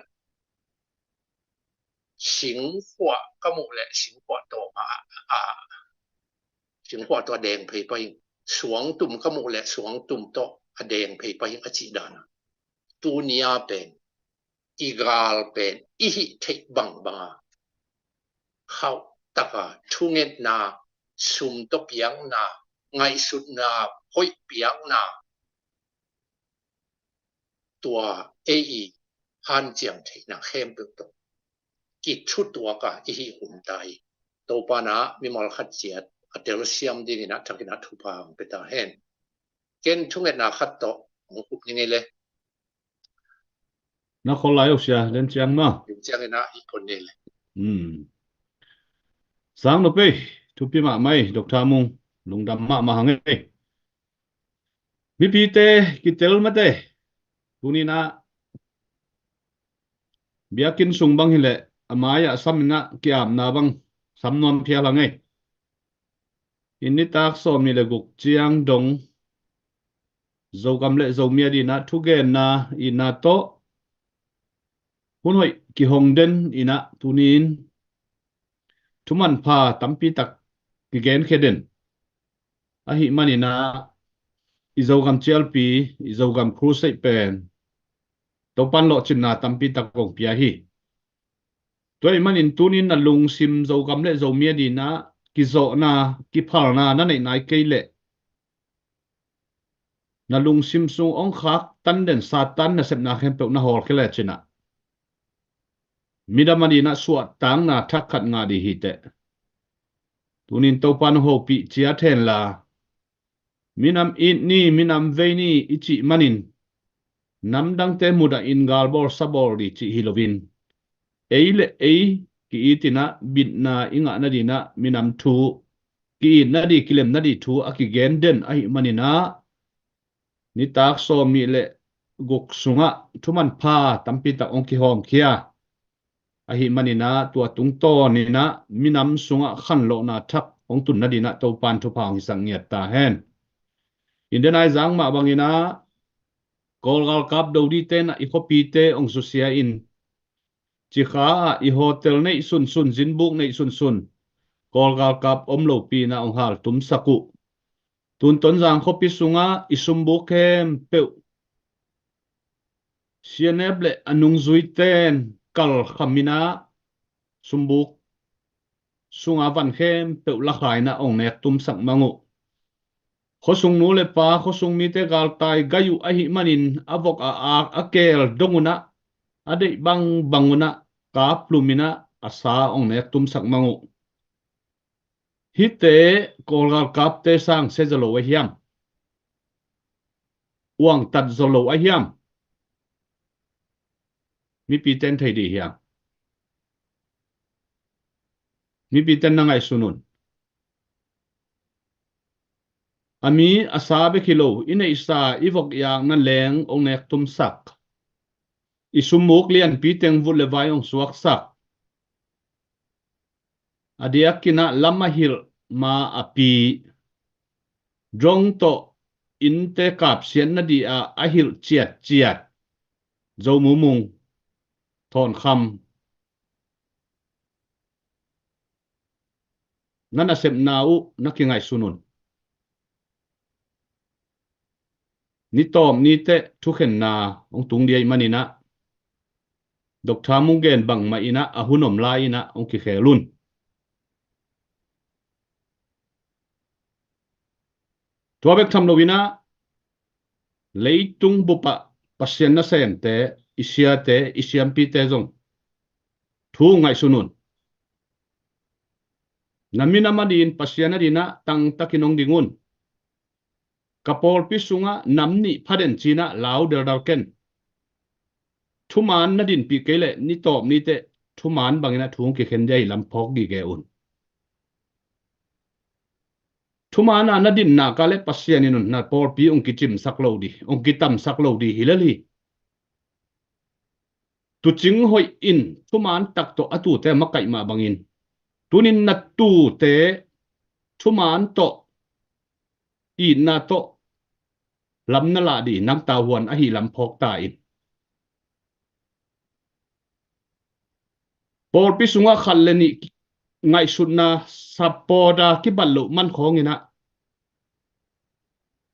xing hua ka mu le xing hua to a xing hua to deng phei pa in suang tum ka mu le suang tum to a deng phei pa in a chi dana tu nia pen igal pen i thei bang bang khau taka thunget na sum to piang na ngai sut na hoi piang na tua ei han chiang thei na khem pe to ki thu tua ka i hum tai to pa na mi mal khat chiat atel siam ding na thakina thu pa pe ta hen ken thunget na khat to nguk ni le na khol lai sia len chiang ma chiang na i kon ne le sang no pe thu pi ma mai Dr. Mung lung dam ma hangai mi pi te ki tel ma te tuni na biakin sung bang hile amaya samna kiam na bang samnom phia langai inni tak som ni le guk chiang dong zo gam le zo mia di na thu gen na ina to hun hoi ki hong den ina tunin thuman pha tampi tak ki gen kheden a hi manina izo gam chlp izo gam crusade pen to pan lo chin na tampi tak gong pia hi toy manin tunin na lung sim zo gam le zo mia di na ki zo na ki phal na na nei nai ke le na lung sim sung ong khak tan den satan na sep na khem pe na hol khele china midamani na suat tang na thak khat nga di hi te tunin to pan ho pi chia then la minam in ni minam ve ni ichi manin nam dang te muda in galbor sabor di chi hilovin eile ei ki itina bit na inga na di na minam thu ki na di kilem na di thu aki gen den ai manina ni tak so mi le guk sunga thuman pha tampi tak ong ki hom khia ahi manina tua tung to ni na minam sunga khan lo na thak ong tun na di na to pan thu phang sang ngiat ta hen Indian ai zang ma bangina kolgal kap do di te na ikopi te ong susia in chi kha i hotel nei sun sun zin buk nei sun sun kolgal kap om lo pi na ong hal tum saku tun ton zang khopi sunga isum buk kem pe sianeble anung zui ten kal khamina sumbuk sunga van khem pe la khai na ong nek tum sak mangu khosung nu le pa khosung mi te gal tai gayu a hi manin avok a akel donguna ade bang banguna ka plumina asa ong nek tum sak mangu hi te kolgal kap te sang se zalo wa hiam uang tat zalo a hiam mi pi ten thei di hiam mi pi ten na ngai sunun ami asabe kilo ina isa ivok yang na leng ong nek tum sak isumuk lian pi teng vul le vai ong suak sak adia kina lama hil ma api drong to in te kap sian na di a ahil chiat chiat zo mumung thon kham nana sep nau nakingai sunun ni tom ni te thuken na ong tung diai manina Dr. Mungen bang ma ina ahunom la ina ong ki khelun tuabek tham lovina leitung bupa pasien na sen te isia te isiam pi te zong thu ngai sunun namina madin pasiana dina tang takinong dingun kapol pisunga namni phaden china lau derdarken thuman nadin pi kele ni top ni te thuman bangina thung ki khenjai lampok gi ge un thumana nadin na kale pasianinun na por pi ong kichim saklo di ong kitam saklo di hilali tu ching hoi in thuman tak to atu te makai ma bangin tunin na tu te thuman to i na to lam na la di nam ta huan a hi lam phok ta in por pi sunga khalleni ngai sunna sapoda ki ballo man khongina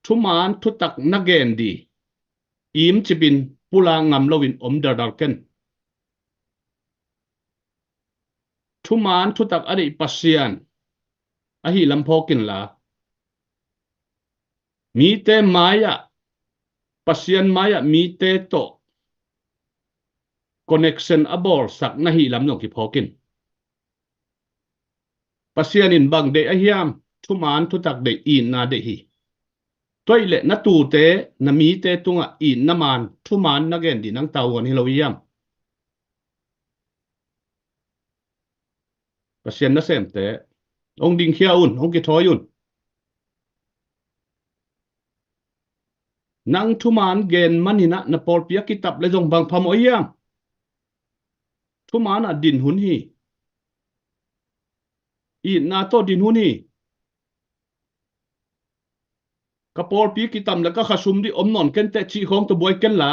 thuman thu tak na gen di im chibin pula ngam lowin om dar dar ken thuman thu tak ari pasian a hi lam phokin la mi te maya pasian maya mi te to connection abor sak na hi lam no ki phokin pasian in bang de a hiam thuman thu tak de in na de hi toile na tu te na mi te tunga in na man thuman na gen di nang tawon hi lo yam pasian na sem te ông ding khia un ông ki thoi un nang thuman gen manina na por pia kitap le jong bang pham oyam thuman a din hun hi i na to din hun hi ka por pi kitam la ka khasum di om non ken te chi khong to boy ken la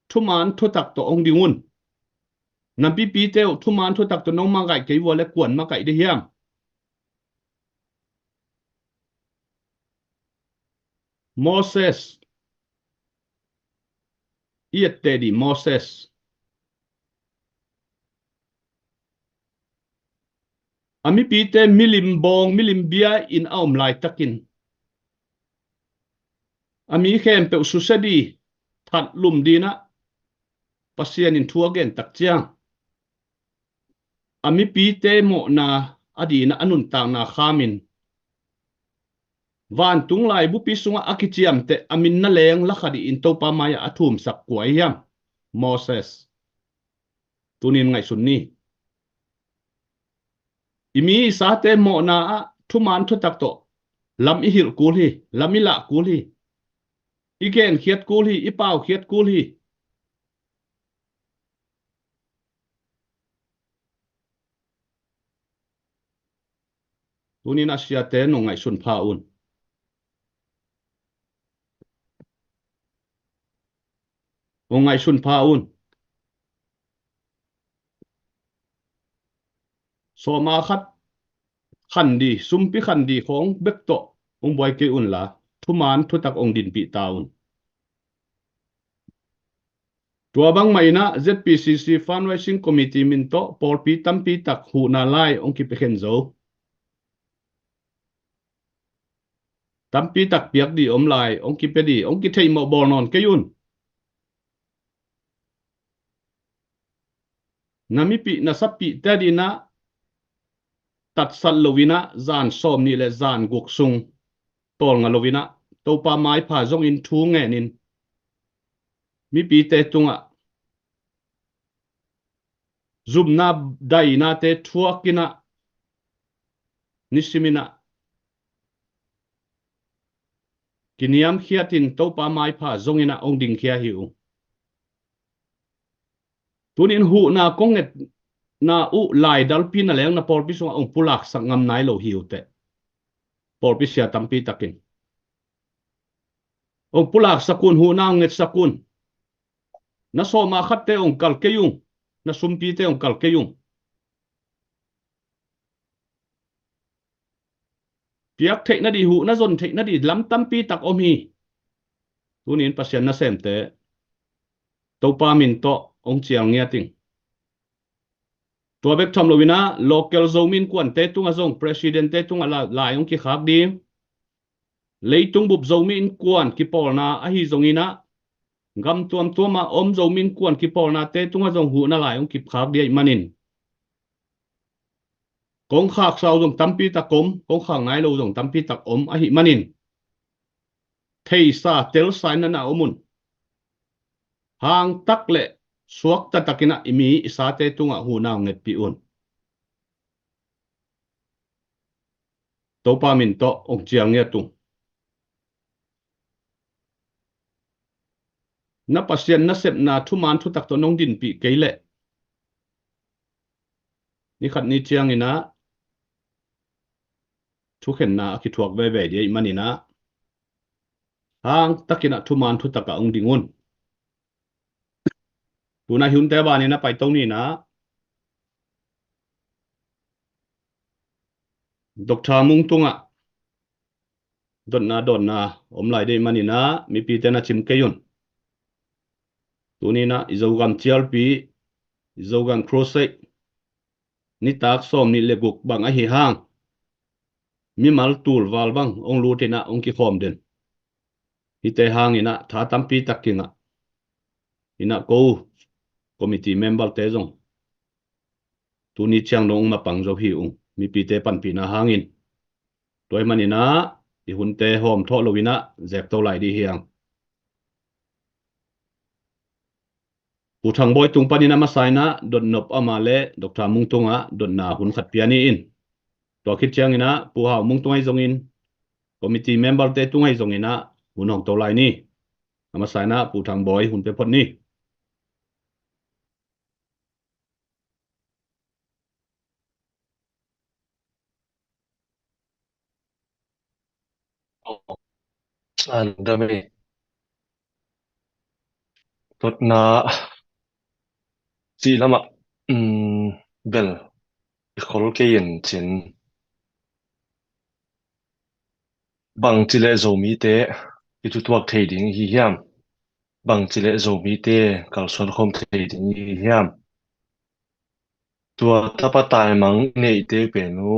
thuman thu tak to ông dingun nam pi pi te thuman thu tak to nong ma gai ke wo le kwan ma kai de hiam Moses iet te di Moses ami pi te milim bong milim bia in aum lai takin ami khem pe su se di that lum di na pasian in thua gen tak chiang ami pi te mo na adi na anun tang na khamin van tung lai bu pi sunga akichiam te amin na leng la khadi in to pa maya athum sak kwai yam Moses tunin ngai sun ni imi sa te mo na thuman thu tak to lam i hil kul hi lam i la kul hi igen khiat kul hi i pau khiat kul hi tunin asia te no ngai sun pha un ngai sun pha un so ma khat khăn đi sumpi khăn đi khong bek to ong boy ke un la thuman thu tak ong din pi taun tua bang mai na ZPCC fundraising committee min to por pi tampi tak hu na lai ong ki pekhen zo tampi tak piak di om lai ong ki pe di ong ki thei mo bol non ke yun nami pi na sapi ta di na tat sal lovina zan som ni le zan guk sung tol nga lovina to pa mai pha zong in thu nge nin mi pi te tunga zum na dai na te thuakina nisimina kiniam khiatin to pa mai pha zong ina ong ding khia hiu tunin hu na konget na u lai dal pin na leng na por pi sung ong pulak sangam nai lo hiu te por pi sia tampi takin ong pulak sakun hu na nget sakun na so ma khat te ong kal ke yung na sumpi te ong kal ke yung piak thei na di hu na zon thei na di lam tampi tak om hi tunin pasien na sem te to pa min to ong chiang ngia ting tua bek thom lovina local zomin kwan te tunga zong president te tunga la lai ong ki khak di leitung bup zomin kwan ki pol na a hi zongina gam tuam ma om zo min kuan ki pol na te tunga zong hu na lai ong ki phak dia manin kong khak sau zong tampi ta kom kong khak ngai lo zong tampi tak om a hi manin thei sa tel sai na omun hang tak le suak ta takina imi isa te tunga hu na nget pi un to pa min to ong chiang nge tung na pasien na sep na thu man thu tak to nong din pi keile ni khat ni chiang ina thu khen na ki thuak ve ve dia manina hang takina thu man thu taka ong dingun tuna hun te ba ni na pai tong ni na Dr. Mung tunga don na om lai de manina mi pi te na chim ke yun tunina izogam chial pi izogam crosset ni tak som ni leguk bang a hi hang mi mal tul wal bang ong lu te na ong ki khom den hi te hang ina tha tampi takinga ina ko committee member te zong tuni chiang nong ma pang zo hi ung mi pi te pan pi na hangin toy manina i hun te hom tho lowina zek to lai di hiang pu thang boy tung panina ma saina don nop ama le Dr. Mung tunga don na hun khat piani in to khit chiang ina pu ha mung tungai zong in committee member te tungai zong ina hun hong to lai ni ama saina pu thang boy hun pe phot ni dami tot na si lama bel khol ke yen chin bang chile zo mi te ki tu tuak thei ding hi hiam bang chile zo mi te kal son khom thei ding hi hiam tua tapa tai mang nei te pe nu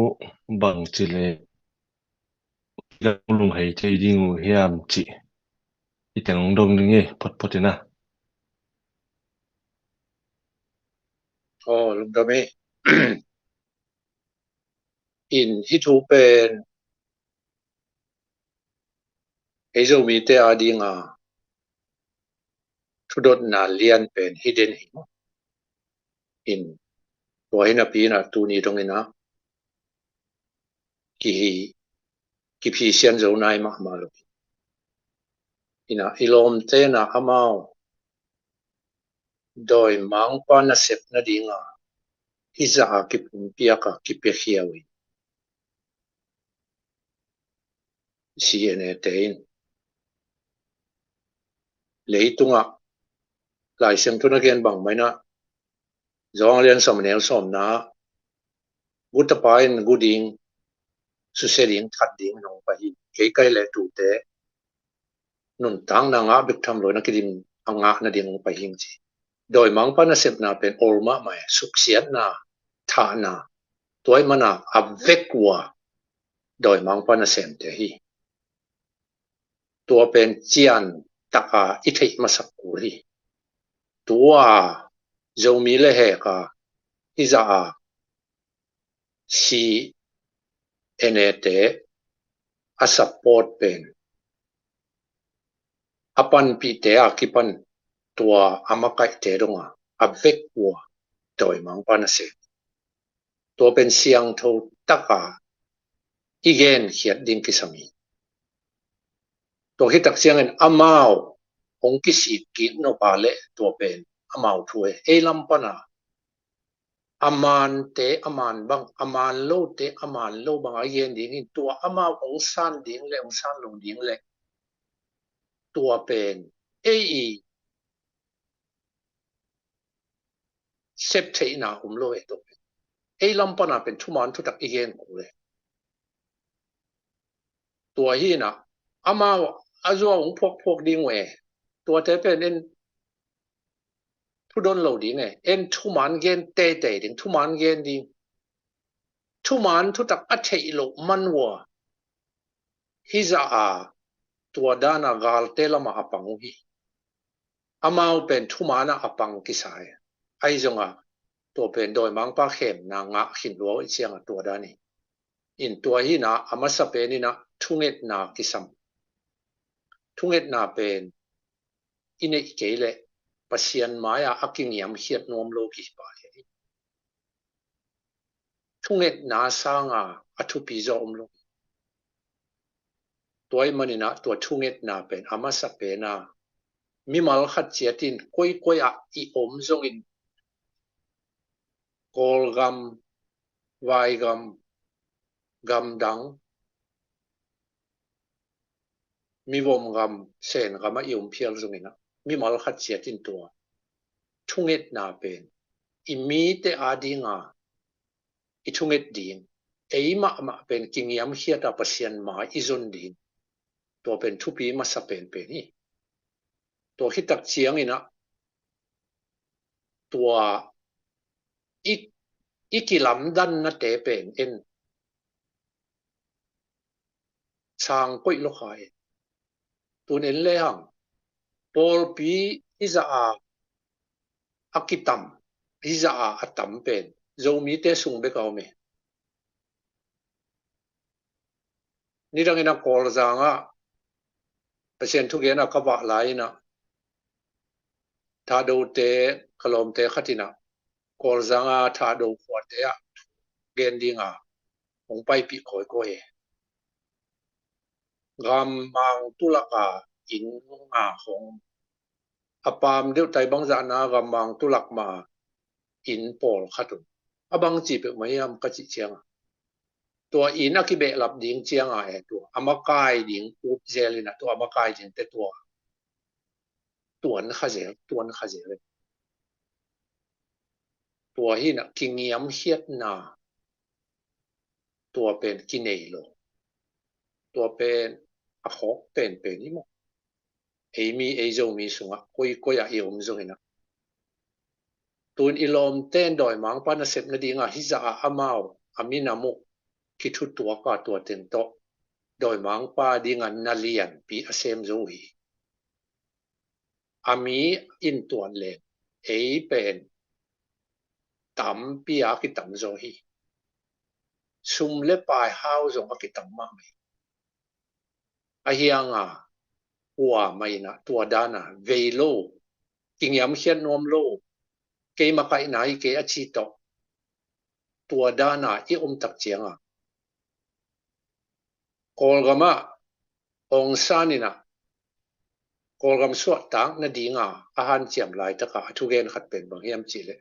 bang chile lung hei thei ding u hiam chi iteng dong ding e pot na lục đam in hi thu pen ei zo mi te adinga thu dot na lian pen hidden hi in to hina pi na tu ni dong ina ki phi sian zo nai ma lo ina ilom te na amao doi mang pa na sep na dinga hi za ki pum pia ka ki pe hiawi siene tein leitunga lai sem tuna gen bang mai na zong lian som nel som na buta pain guding su seding that ding nong pa hi ke kai le tu te nun tang na nga bik tham lo na kidim anga na ding pa hing chi doi mang pa na sep na pen orma mai suk siat na tha na toy mana avekwa doi mang pa na sem te hi tua pen chian taka i thei masak ku hi tua zo mi le he ka i za si enete a support pen apan pi te a kipan tua amakai te donga avekwa doi mang pa na se tua pen siang tho taka igen hiat ding kisami to hitak siang en amao ong kisi ki no pale to pen amao thue elam pana aman te aman bang aman lo te aman lo bang a yen ding in tua amao ong san ding le ong san long ding le tua pen ei sep te na hum lo e to elam pana pen thuman thu tak igen ku le tua hi na amao azo ong phok ding we tua te pen en thu don lo ding e en thu man gen te ding thu man gen ding thu man thu tak a thei lo man wa hi za a tua dana gal te lama apang hi amau pen thumana apang kisai ai zonga to pen doi mang pa khem na nga hin lo chiang to da ni in to hi na amasa pe ni na thunget na kisam thunget na pen ine kele pasian maya aking yam hiat nom lo ki pa he thunget na sanga athu pi zo lo toy manina to thunget na pen amasa pe na mi mal khat chiatin koi koi a I om zong in kol gam vai gam gam dang mi vom gam sen gam a yum phial zong ina mi mal khat chiatin to thunget na pen I mi te adinga I thunget ding eima ma pen kingiam hiata pasian ma izon din to pen thupi ma sa pen pen ni to hitak chiang ina tua ikilam dan na te pen en sang koi lo khai tun en le hang pol pi iza a akitam iza a atam pen zo mi te sung be kaw me ni rang ina kol zanga pasien thu ge na ka ba lai na tha do te kalom te khatina kol zanga tha do khwa te a gen dinga ong pai pi khoi ko e gam mang tulaka in nga hong apam deu tai bang za na gam mang tulak ma in pol khatun abang chi pe mayam ka chi chiangตัวอินอคิเบะหลับดิ่งเจียงไอตัวอามากายดิ่งอุบเจลินะตัวอามากายดิ่งแต่ตัวนั้นขจรตัวนั้นขจรเลยตัวหินะกิงยำเฮียดนาตัวเป็นกินเอโลตัวเป็นอหอกเป็นนี่มั้งเอมีเอโจมีสุงะคุยอะเอวมซุงนะตัวอิลอมเต้นดอยมังปานเสพนดิ่งอะฮิจะอามาออามินามุกคิดทุตัวก็ตัวเต็นโตดอยมังปาดิ่งอันนาเลียนปีอาเซมโจฮีอามีอินตัวเล่นเอเป็นตั้มปีอาคิตั้มโจฮีซุมเล็บปลายฮาวจงอาคิตั้มมาไหมอาเฮียงอ่ะหัวไม่นะตัวด้านะเวโลกิงยำเขียนนวมโลเกยมาไกไหนเกยอชิโตตัวด้านะอีตักเจียงอ่ะกอลกามะองซานินะกอลกามสวดตังนาดีงาอาหารเจียมลายตะกะทุเกนขัดเป็นบางเฮียมจีเลย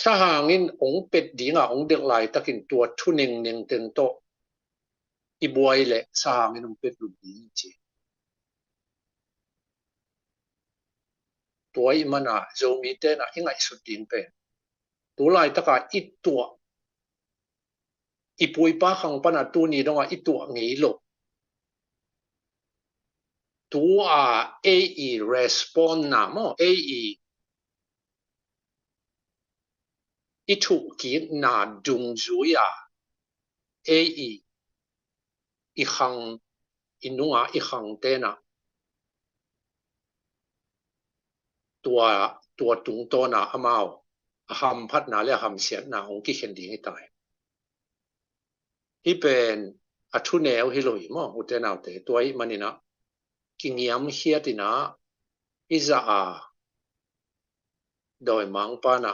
สหางินองเป็ดดีงาองเด็กลายตะกินตัวทุนิงเนงเต็นโตอีบวยเลยสหางินองเป็ดลุดีจีตัวอีมันอ่ะโจมีเตนะยังไงสุดดินเป็นตัวลายตะกะอีตัวอีปุยป้าขังปนาตัวนี้ต้องว่าอีตัวงี้โลตัว AE respond นะมั้ง AE อีถูกกินนาดุงจุยอ่ะ AE อีขังอินุงอ่ะอีขังเตนะตัวตุงโตนะอามาวหำพัดนาเรียหำเสียนาองกิเข็นดีให้ตายที่เป็นอัทุเนวฮิโลอิมั้งอุตเตนาวเตตัวอีมันนี่นะกิงยำเฮียตินะอิซาอาโดยมังปานะ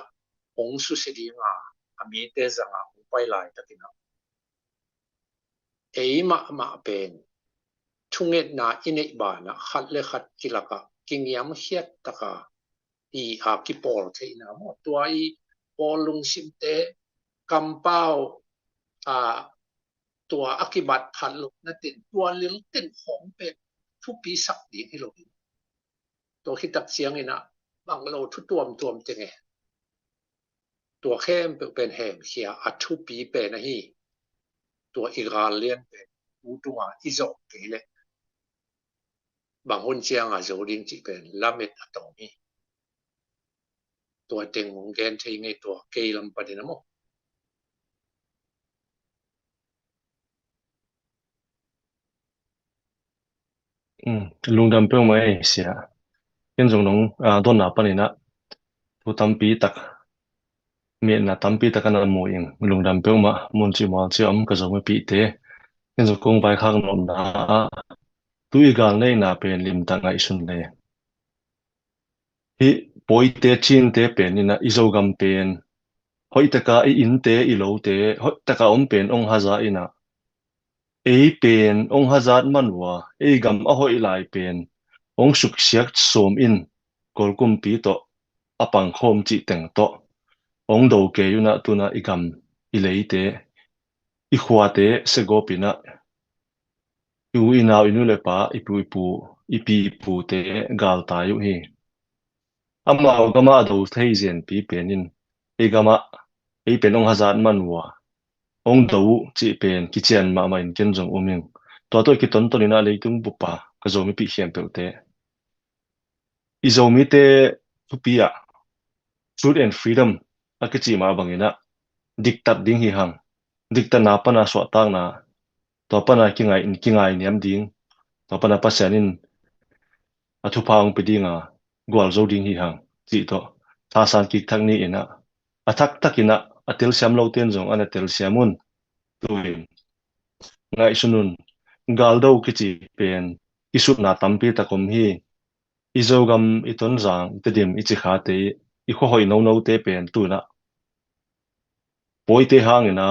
องสุสิดีงาอามีเตจังอาองไปไลตะกินะเอมาเป็นทุงเอ็ดนาอินเอกบานะขัดเลขัดกิลกะกิงยำเฮียตะกะอีอากิปอลเทนะมั้งตัวอีปอลลุงซิมเตกัมเป้าตัวอคิบัตขัดลงนั่นติดตัวเลี้ยงติดของเป็นทุกปีสักดีให้เราตัวคิดตักเสียงนี่นะบางเราทุกตัวจะไงตัวเข้มเป็นแหมเขียอัทุปีเป็นนะฮีตัวอิรานเลียนเป็นอุตัวอิโซเกเลบางคนเชียงอาจจะดิ้งจีเป็นลาเมตตรงนี้ตัวเต็งของแกนใช้ไงตัวเกลัมปะเดนะมั้ง lungdam pe mai sia ken jong nong don na panina thu tampi tak me na tampi tak an mo ing lungdam pe ma mon chi mal chi am ka zo me pi te ken zo kong bai khang nom na tu i gal nei na pen lim ta ngai sun le hi poi te chin te pen ina izo gam pen hoi taka i in te i lo te hoi taka om pen ong haza ina ei pen ong hazat manwa ei gam a hoi lai pen ong suk siak som in kolkum pi to apang khom chi teng to ong do ke yuna tuna igam i lei te i khwa te se go pina u ina inu le pa ipi pu te gal ta yu hi ama gama do thei zen pi penin e gama ei pen ong hazat manwa ong do chi pen kichen ma ma in ken jong uming to ki ton ton ina leitung bupa ka zo mi pi hiam pe te I zo mi te tupia truth and freedom akichi ma bangina diktat ding hi hang diktat na pana so tang na to pana kingai niam ding to pana pasanin athu paung pedinga gwal zo ding hi hang chi to tha san ki thak ni ina athak takina atel siam lo ten jong ana tel siamun tuin ngai sunun gal do kichi pen isut na tampi takom hi izogam iton zang tedim ichi kha te I kho hoi no te pen tu na poi te hangina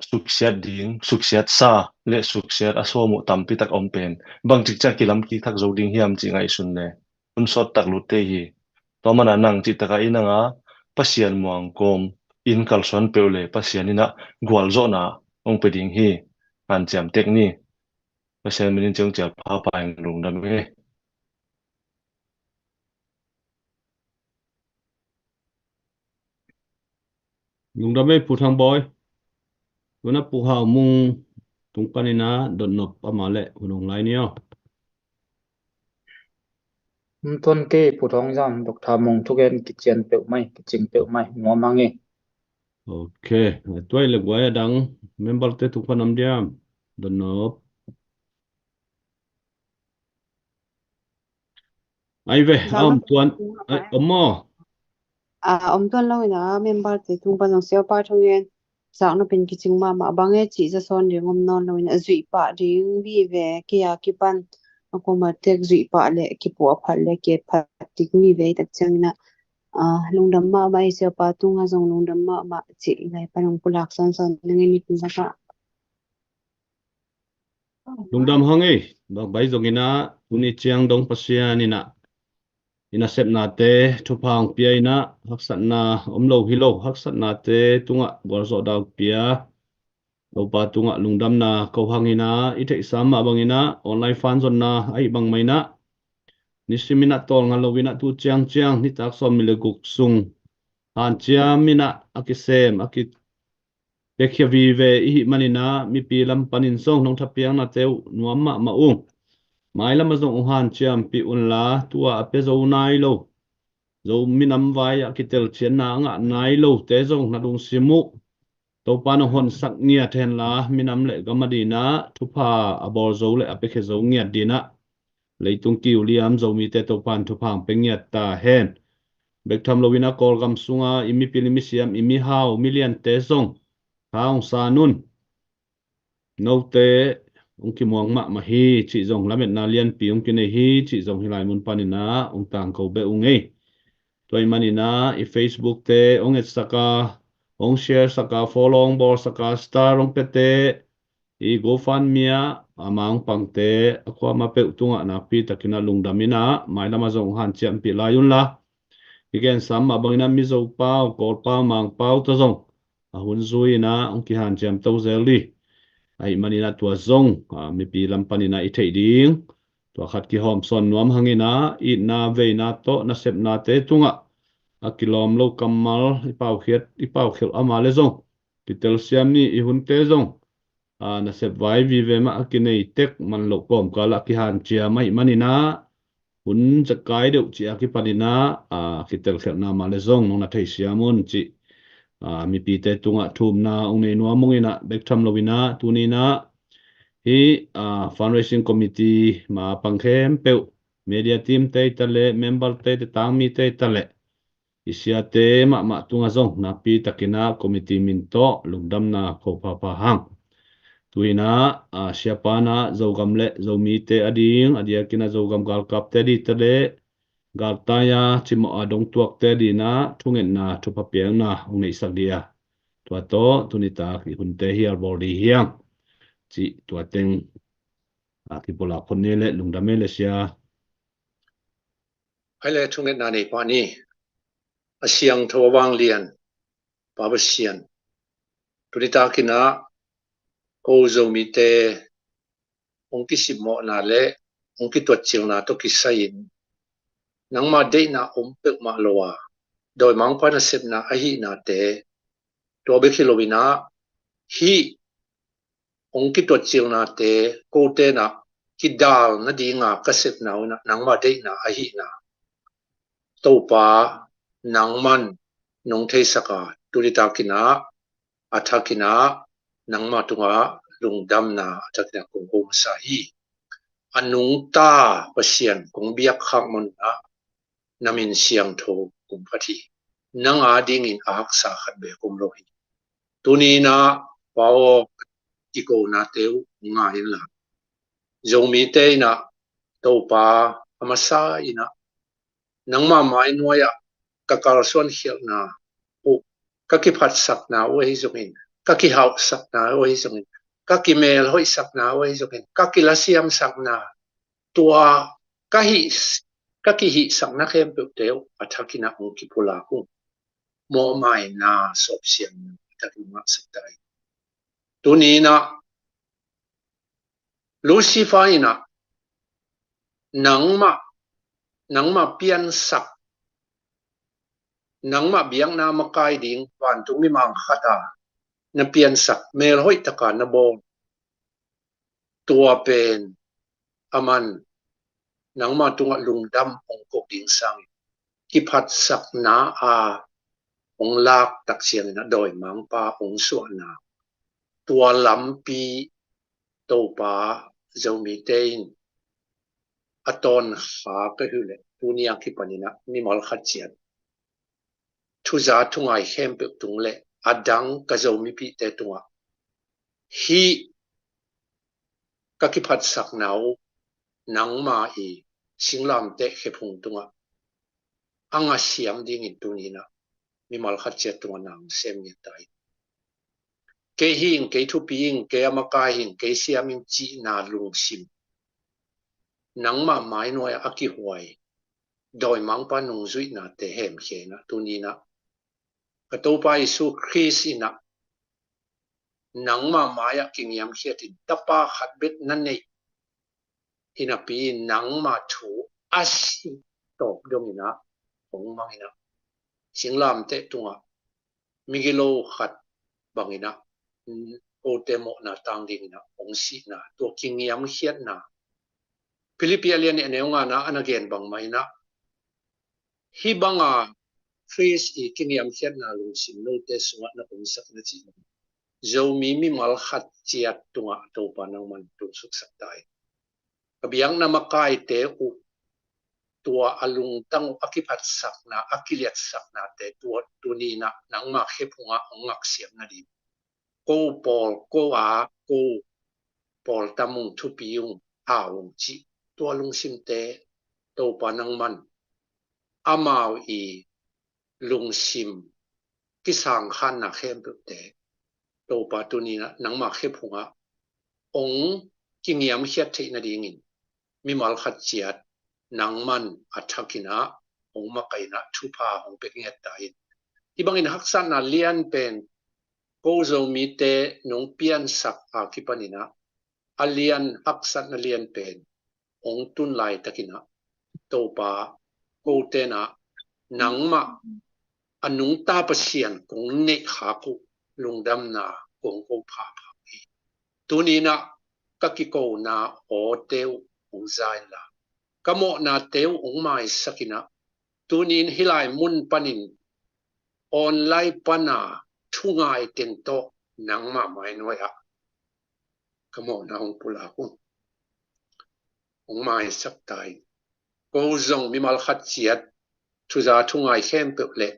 suksiat ding suksiat sa le suksiat asomu tampi tak om pen bang chik chak kilam ki thak zo ding hiam chi ngai sun ne un sot tak lu te hi to mana nang chi taka inanga pasian muang kom in kal son peule pasian ina gwal zo na ong pe ding hi an cham tek ni pasian min chong cha pha pa eng lung dam he lungdam ei puthang boy una puha mung tungpanina donnop amale hunong lai nio ton ke puthong jam dok tha mong thugen kitchen pe mai kitchen pe mai mo mangi okay toy le gwa dang member te tungpanam diam donnop ai ve am tuan omo om tuan lo ina member te tung panong seo par thong yen sak no pen kiching ma bange chi za son ring om non lo ina zui pa ring bi ve kia ki pan ko ma tek zui pa le ki po phal le ke phat tik mi ve tak changna lungdam ma mai seo pa tunga jong lungdam ma chi lai panong pulak son son ngi ni pin ka lungdam hangi bak bai zongina uni chiang dong pasianina ina sep na te thupang pia ina haksat na omlo hilo haksat na te tunga gorzo daw pia lopa tunga lungdam na ko hangina ithei sama bangina online fan zon na ai bang maina nisimina tol ngalowina tu chiang chiang ni tak som mile guk sung han chiamina akisem akit pekhia vi ve I manina mi pi lam panin song nong thapiang na teu nuam ma ung mai lam zong han chiam pi un la tua pe zo nai lo zo minam vai akitel chen na nga nai lo te zong na dung simu to pan hon sak nia then la minam le gamadina thupa abor zo le apekhe zo ngia dina leitung kiu liam zo mi te to pan thupang pengia ta hen bek tham lowina kol gam sunga imi pilimi siam imi hau million te zong haung sanun no te ong ki muang ma hi chi zong lamet na lian pi ong ki nei hi chi zong hilai mun panina ong tang ko be ung ei toy manina I Facebook te ong et saka ong share saka follow ong bor saka star ong pete I GoFundMe amang pangte akwa ma pe tunga na pi takina lungdamina mai lama zong han chiam pi layun la igen sam abangina mi zo pau kol pau mang pau to zong ahun zuina ong ki han chiam to zeli ai manina tua zong mi pi lampanina I thei ding tua khat ki hom son nuam hangina I na ve na to na sep na te tunga akilom lo kamal I pau khiat amale zong kitel siam ni I hun te zong na sep vai vi ve ma akinei tek man lo kom kala ki han chia mai manina hun zakai deuh chi aki panina kitel khiat na male zong nong na thei siamun chi mi pi te tunga thum na ong nei nuam mongina bek tham lowina tunina hi fundraising committee ma pangkhem pe media team te tale member te tang mi te tale isia te ma tunga zong na pi takina committee min to lungdam na kho pa hang tuina siapa na zogam le zomi te ading adia kina zogam gal kap te di tale gal taya chimo adong tuak te di na thungen na thupa piang na unei sak dia tua to tunita ki hunte hi arbori hiang chi tua teng ki pola khonne le lungdame le sia hai le thung na nei pa ni asiang thowang lian pa ba sian tunita kina ko zo mi te ong ki sim mo na le ong ki tuat chiang na to ki sain nang ma de na pe ma lowa doi mang pa na sep na a hi na te to be kilowina hi ong ki tuat chiang na te ko te na ki dal na di nga ka sep na nang ma de na a hi na to pa nang man nong thei saka tunita kina athakina nang ma tunga lungdam na athakina kong kong sa hi anung ta pasian kong biak khak mon na namin siang tho kum phathi nang a ding in ak sa khat be kum lo hi tuni na pao ki ko na teu nga in la zomi te na to pa amasa ina nang ma mai noya ka kar son hial na u ka ki phat sak na o hi zongin ka ki hau sak na o hi zongin ka ki mel hoi sak na o hi zongin ka ki la siam sak na tua ka ki hi sak na khem pe teu athakina ong ki pula ku mo mai na sop siam athakina sak tai tuni na lucifer ina nang ma pian sak nang ma biang na makai ding wan tu mi mang khata na pian sak mel hoi taka na bo tua pen aman nang ma tunga lungdam ong ko ding sang ki phat sak na a ong lak tak siang na doi mang pa ong su na tua lampi to pa zomi tein aton kha ka hule tunia ki panina mi mal khat chian thuza thungai khem pe tungle adang ka zomi pi te tunga hi ka ki phat sak nau nang ma i singlam te khepung tunga anga siam ding in tunina mi mal khat che tunga nang sem ni tai ke hing ke thu ping ke amaka hing ke siaming chi na lung sim nang ma mai noi aki huai doi mang pa nung zui na te hem khe na tunina ka to pa isu krisina nang ma maya kingyam khiatin tapa khat bet nan nei ina pi nang ma thu asi to domina ong mangina singlam te tunga migilo khat bangina o temo na tang dingina ong si na to kingyam khiat na Philippine ne nga na anagen bang mai na hi banga face i kingyam khiat na lu sim no te suwa na ong sak na chi zo mi mal khat chiat tunga to pa nang man tu suk sak tai kabiang na makai te u tua alung tang akiphat sak na akiliat sak na te tua tuni na nang ma khepunga ongak siam na di ko pol tamung thupiung haung chi tua lung sim te to pa nang man amao i lung sim kisang khan na khem te to pa tuni na nang ma khepunga ong kingiam hiat the na dingin mi mal khat chiat nang man athakina ong makaina thupa ong pekinga tai ibangin haksan na lian pen ko zo mi te nong pian sak a kipanina alian haksan na lian pen ong tun lai takina topa ko te na nang ma anung ta pasian kong ne kha ku lungdam na kong ko pha tunina kakiko na o teu ong zain la kamo na teu ong mai sakina tunin hilai mun panin online pana thungai tento nangma mai noya kamo na hong pula hong mai sak tai ko zong mi mal khat chiat thu za thu ngai khem pe le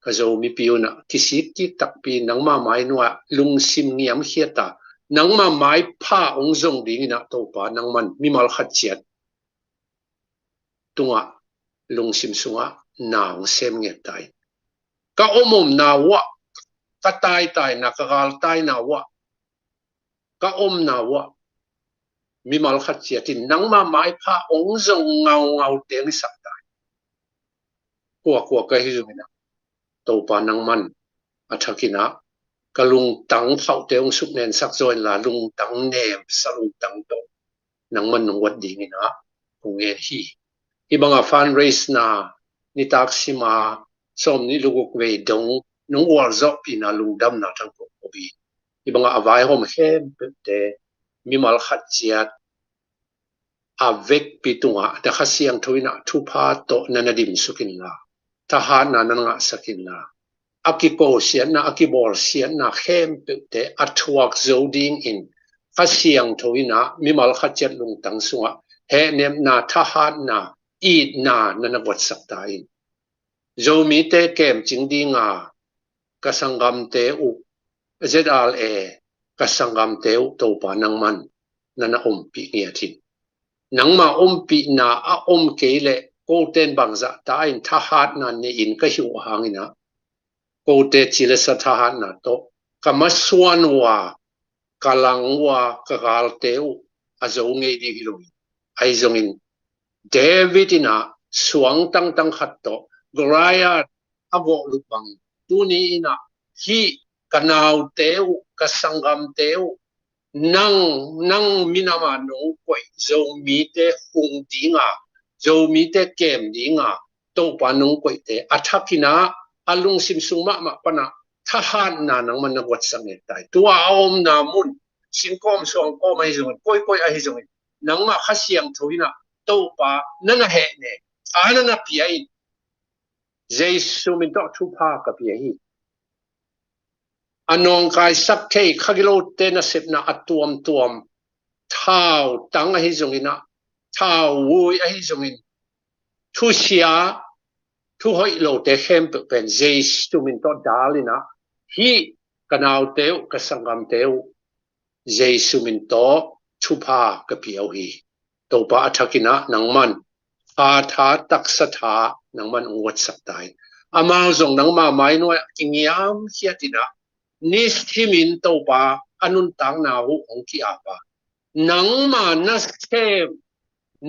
ka zo mi piuna kisik ki tak pi nang ma mai nuwa lung sim ngiam hiata nang ma mai pha ong zong ding na to pa nang man mi mal khat chiat tunga lung sim sunga naung sem nge tai ka omom na wa ka tai na ka gal tai na wa ka om na wa mi mal khat chiatin nang ma mai pha ong zong ngau teng sak tai ko ka hi zumina to pa nang man athakina kalung tang thau teung sup nen sak join la lung tang nem salung tang to nang man nong wat ding ina kunge hi ibanga fundraise na ni taksima som ni luguk ve dong nong war zo pina lungdam na thang ko bi ibanga avai hom khem te mi mal khat chiat avek pitunga da khasiang thoina thupa to nanadim sukin la taha na nanga sakin la akipo sian na akibor sian na khem te athuak zoding in khasiang thoina mi mal khat chiat lung tang sunga he nem na taha na i na nana wat sakta in zomi te kem chingdinga kasangam te u zla kasangam te u to pa nangman nana ompi ngiatin nangma ompi na a omkele ko ten bangza ta in thahat na ne in ka hiu hangina ko te chile sa thahat na to kamaswan wa kalangwa kakal te u azo ngei di hilo ai zongin David ina suang tang khat to Goliath abo lupang tuni ina hi kanau teu kasangam teu nang minama no koi zo mi te hung dinga zo mi te kem dinga to pa nong koi te athakina alung sim suma ma pana thahan na nang man wat sange tai tua om na mun singkom song ko mai zo koi a hi zo nang ma khasiang thoina to pa nana he ne ana na piai jesu min to thu pa ka piai anong kai sak thei khagilo te na sep na atuam thau tang a hi zongina thau wui a hi zongin thu sia thu hoi lo te khem pe pen jesu min to dalina hi kanau teu kasangam teu jesu min to thu pa ka piau hi to pa athakina nangman tha taksa tha nangman ungot saktai ama zong nangma mai no kingiam hiatina nis himin to pa anun tang na hu ong ki apa nangma na kem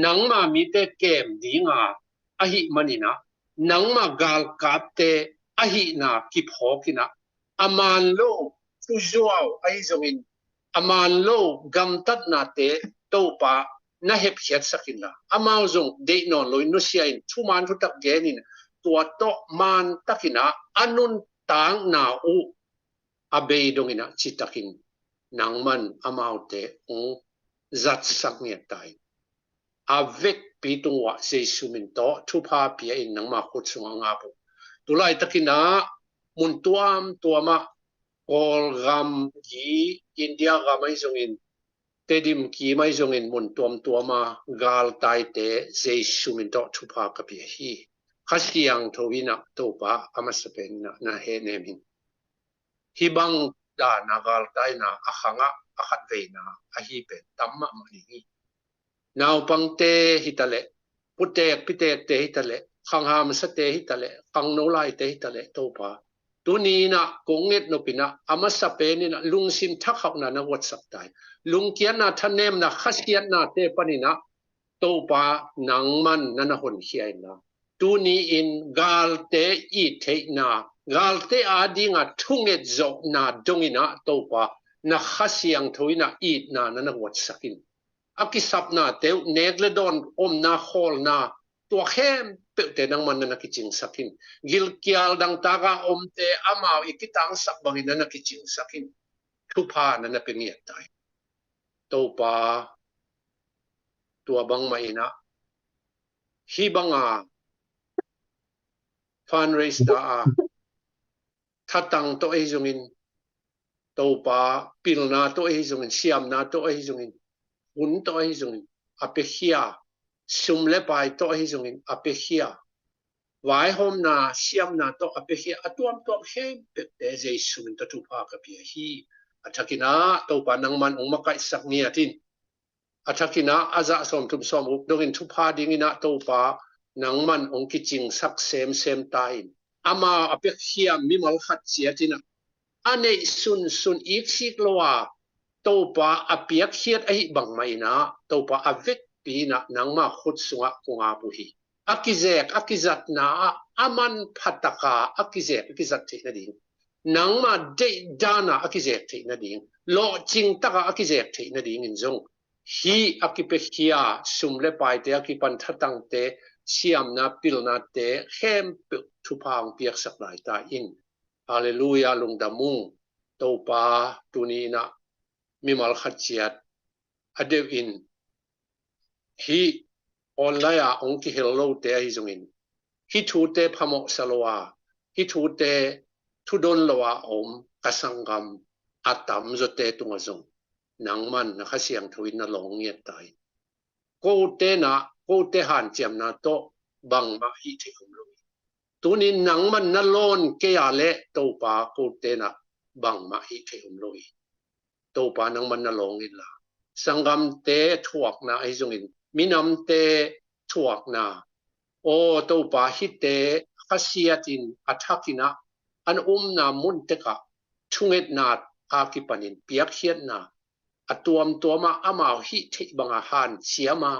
nangma mi te kem dinga ahi manina nangma gal kapte ahi na ki phokina aman lo tu zuaw ai zongin aman lo gamtat na te to pa na hep hiat sakina amao zong de non loi no sia in thuman thu tak genin tua to man takina anun tang na u abe dongina chitakin nangman amao te ong zat sak nge tai avek pitungwa jesu min to thupa pia in nangma khut sunga nga bu tulai takina mun tuama kol gam gi india ga mai zongin tedim ki mai zongin mun tuama gal tai te jesu min to thupa ka pia hi khasiang thowina topa amasapen na he nemin hibang da nagal tai na akhanga akhat veina ahi pe tamma mani naw pangte hitale pite te hitale khangham sate hitale kangnolai te hitale topa tunina konget no pina amasapen na lungsim thakhak na whatsapp tai lungkian na thanem na khasian na te panina topa nangman nana hon hiai na tuni in galte I theina galte adinga thunget zo na dongina topa na khasiang thoina I na nana whatsappin akisap na te negledon om na hol na tua khem pe te nang man na kiching sakin gilkial dang taga om te amao ikitang sak bangin na kiching sakin thupa na peniat tai topa tua bang maina hibanga fundraise da thatang to ai zongin to pa pil na to hi zong siam na to hi zong hun to hi zong apehia sum le pai to hi zong apehia vai hom na siam na to apehia atuam to he te jesu min to tu pa ka pi hi athakina to pa nang man ong makai sak ni atin athakina aza som tum som up dongin tu pa ding ina to pa nang man ong kiching sak sem time ama apehia mi mal khat chiatina ane sun ik sik loa to pa apiak hiat ai bang mai na to pa avek pi na nang ma khut sunga kunga pu hi akizat na aman phataka akizat the na ding nang ma de dana akizat the na ding lo ching taka akizat the na ding in zong hi akipehia sumle pai te akipan thatang te siam na pil na te hem thu phang piak sak lai ta in hallelujah lungdamung to pa tunina mimal khachiat adew in hi onlaya ongki hello te hi zongin hi thu te phamo salwa hi thu te thudon lawa om kasangam atam zote tunga zong nangman na khasiang thuin na long nge tai ko te han chem na to bang ma hi the lo tunin nangman na lon ke ya le to pa ko te na bang ma hi the lo to pa nangman na long in la sangam te thuak na ai zongin minam te thuak na o to pa hi te khasiatin athakina an na mun te ka thunget na akipanin piak hiat na atuam tuama ama hi the banga han siama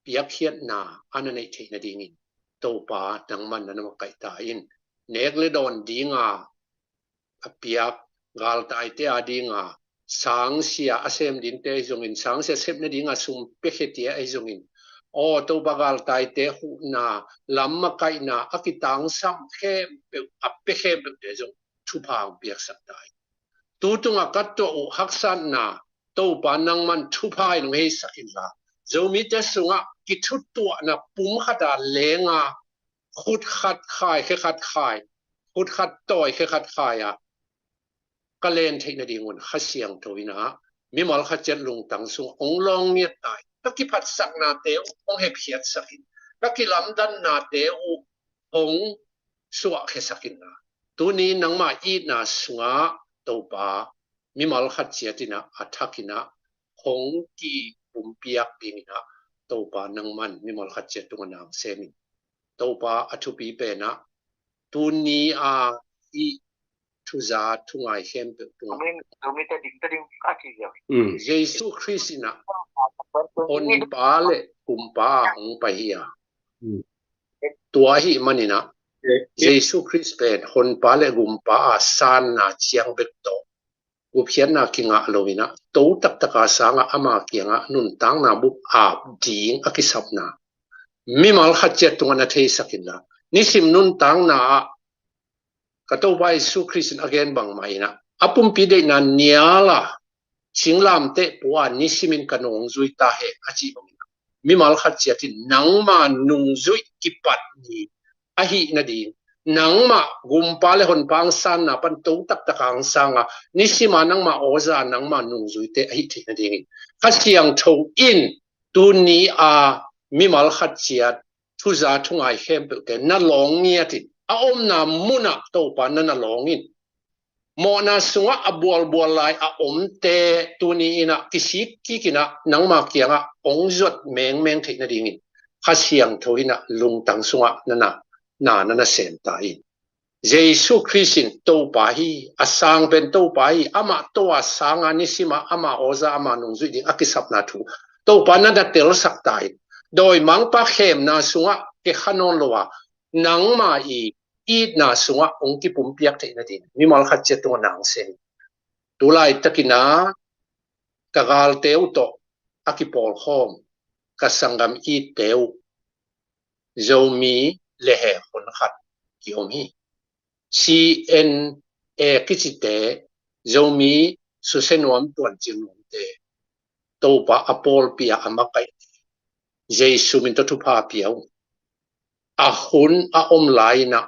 piak hiat na anane the na dingin to pa nangman na kai ta in nekle don dinga apiak gal tai te adinga sang sia asem din te zongin sang sia sep na dinga sum pehetia ai zongin o to bagal tai te hu na lamma kai na akitang sam khe pe apekhe be te zong thu phang piak sak tai tu tunga katto u haksan na to pa nang man thu phai no he sakin la zomi te sunga ki thu tu na pum khata lenga khut khat khai khe khat khai khut khat toy khe khat khai ya kalen the na dingun khasiang toina mi mal khachen lung tang sung ong long nge tai taki phat sak na te ong he phiat sakin taki lam dan na te u ong suwa khe sakin na tuni nangma I na sunga to pa mi mal khat chiatina athakina hong ki pumpiak pingina to pa nangman mi mal khat chet tunga nam semin to pa athupi pe na tuni a I thuza thungai hem pe tung Jesu Christina on pale kumpa ong pahia tua hi manina Jesu Christ pen hon pale gumpa san na chiang bek to uphian na kinga lovina to tak taka sanga ama kinga nun tang na bu a ding akisap na mi mal khatchet tunga na thei sakinla nisim nun tang na kato bai su Christian again bang maina apum pide na niala singlam te puwa nisimin kanong zui ta he achi bangina mi mal khatchet nangma nung zui kipat ni ahi na din nangma gumpale hon pang san na pan to tak takang sanga nisima nangma oza nangma nung zui te ahi thi na ding khasiang tho in tu ni a mi mal khatchet thuza thungai hem pe na long ngiati a om na muna to pa na longin mo na sunga abual lai a om te tuni ina kisik kikina nangma kianga ongjot meng the na dingin khasiang thoina lung tang sunga na sen ta in Jesu Christin to pa hi asang ben to pa hi ama to asang ani sima ama oza ama nungzui ding akisap na thu to pa na da tel sak tai doi mang pa khem na sunga ke khanon lowa nangma I na sunga ongki pumpiak the na din mi mal khat chet to nang sen tulai takina kagal teu to akipol khom kasangam I teu zomi lehe khon khat kiomi CNA kichite zomi susenuam tuan jinum te topa apol pia amakai Jesu min to thupa piau a hun a om lai na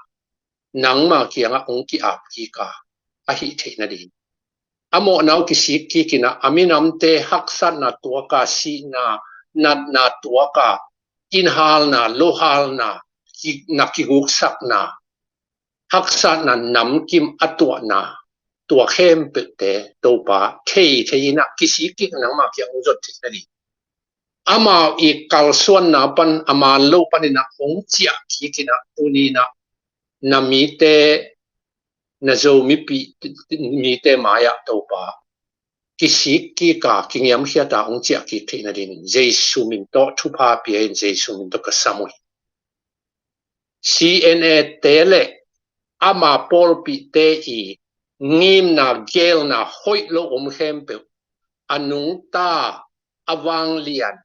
nangma kianga ongki ap ki ka a hi the na din amo nau kisi kikina aminam te haksat na tuaka si na tuaka inhal na lohal na kiguksak na haksat na namkim atua na tua khem pete topa thei na kisi kik nang ma kyang uzot thikari ama I kalsuan na pan ama lo panina ong chia kikina unina namite na zo mi te maya topa kisi ki ka kingyam hia ta ong chia ki thina din jesu min to thupa pi en jesu min to ka samui CNA tele ama pol pi te I ngim na gel na hoi lo hempe anung ta awang lian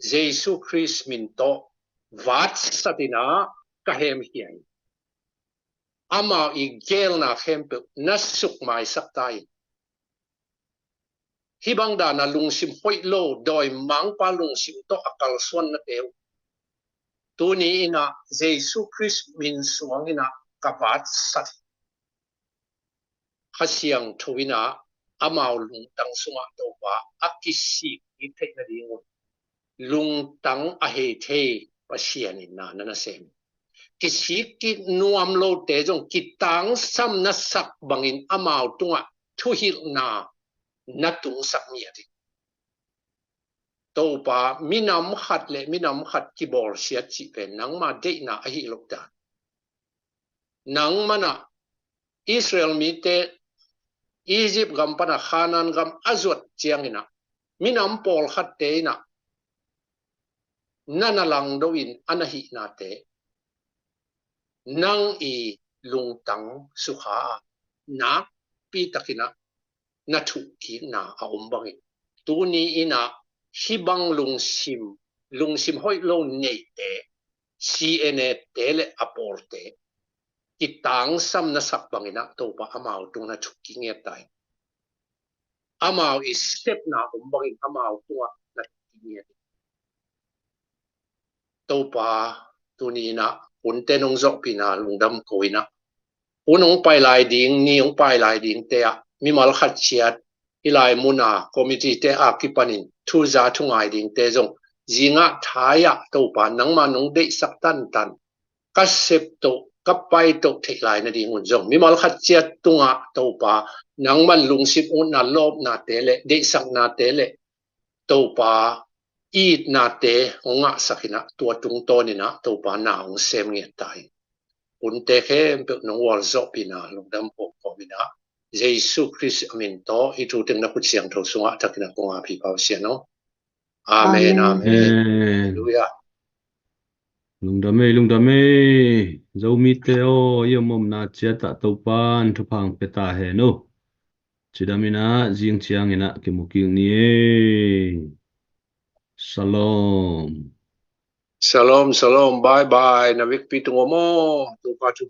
jesu Christ min to vat satina ka hem hiai ama I gel na hempe nasuk mai saktai hibang da na lungsim hoi lo doi mang pa lungsim to akal suan na teu tuni ina jesu Christ min suang ina kavat sat hasiang thuina amau lung tang sunga to pa akisi I thek na dingo lung tang a he the pasian ina nana sem kisi ki nuam lo te jong kitang sam na sak bangin amau tunga thuhil na natung sak mi ati to pa minam khat ki bor sia chi pe nang ma de na a hi lok da nang mana Israel mi te Egypt gam pana khanan gam azot chiangina minam pol khat te na nana lang doin anahi na te nang I lungtang sukha na pi takina na thu ki na a ombang tu ni ina hibang lungsim hoi lo nei te CNA tele aporte kitang sam na sakbangina to pa amao tung na thu ki nge tai amao I step na ombang amao tua na ki nge to pa tu ni na unte nong zok pina lungdam koina unong pai lai ding ni ong pai lai ding te a mi mal khat chiat ilai muna committee te a kipanin thu za thungai ding te jong zinga thaya to pa nangma nong de sak tan ka sep to ka pai to thei lai na ding un jong mi mal khat chiat tunga to pa nangman lungsip un na lob na te le de sak na te le to pa I na te nga sakina tua tung to ni na to pa na ong sem nge tai unte khem pe no wal zo pina lungdam po mina jesu Christ amin to I tu teng na ku chiang tho sunga takina ko nga phi pau sia no amen amen hallelujah lungdame zo mi te o yomom na chia ta to pan thu phang pe ta he no chidamina jing chiang ina kimuking ni shalom shalom bye bye na wik pi tu mo tu pa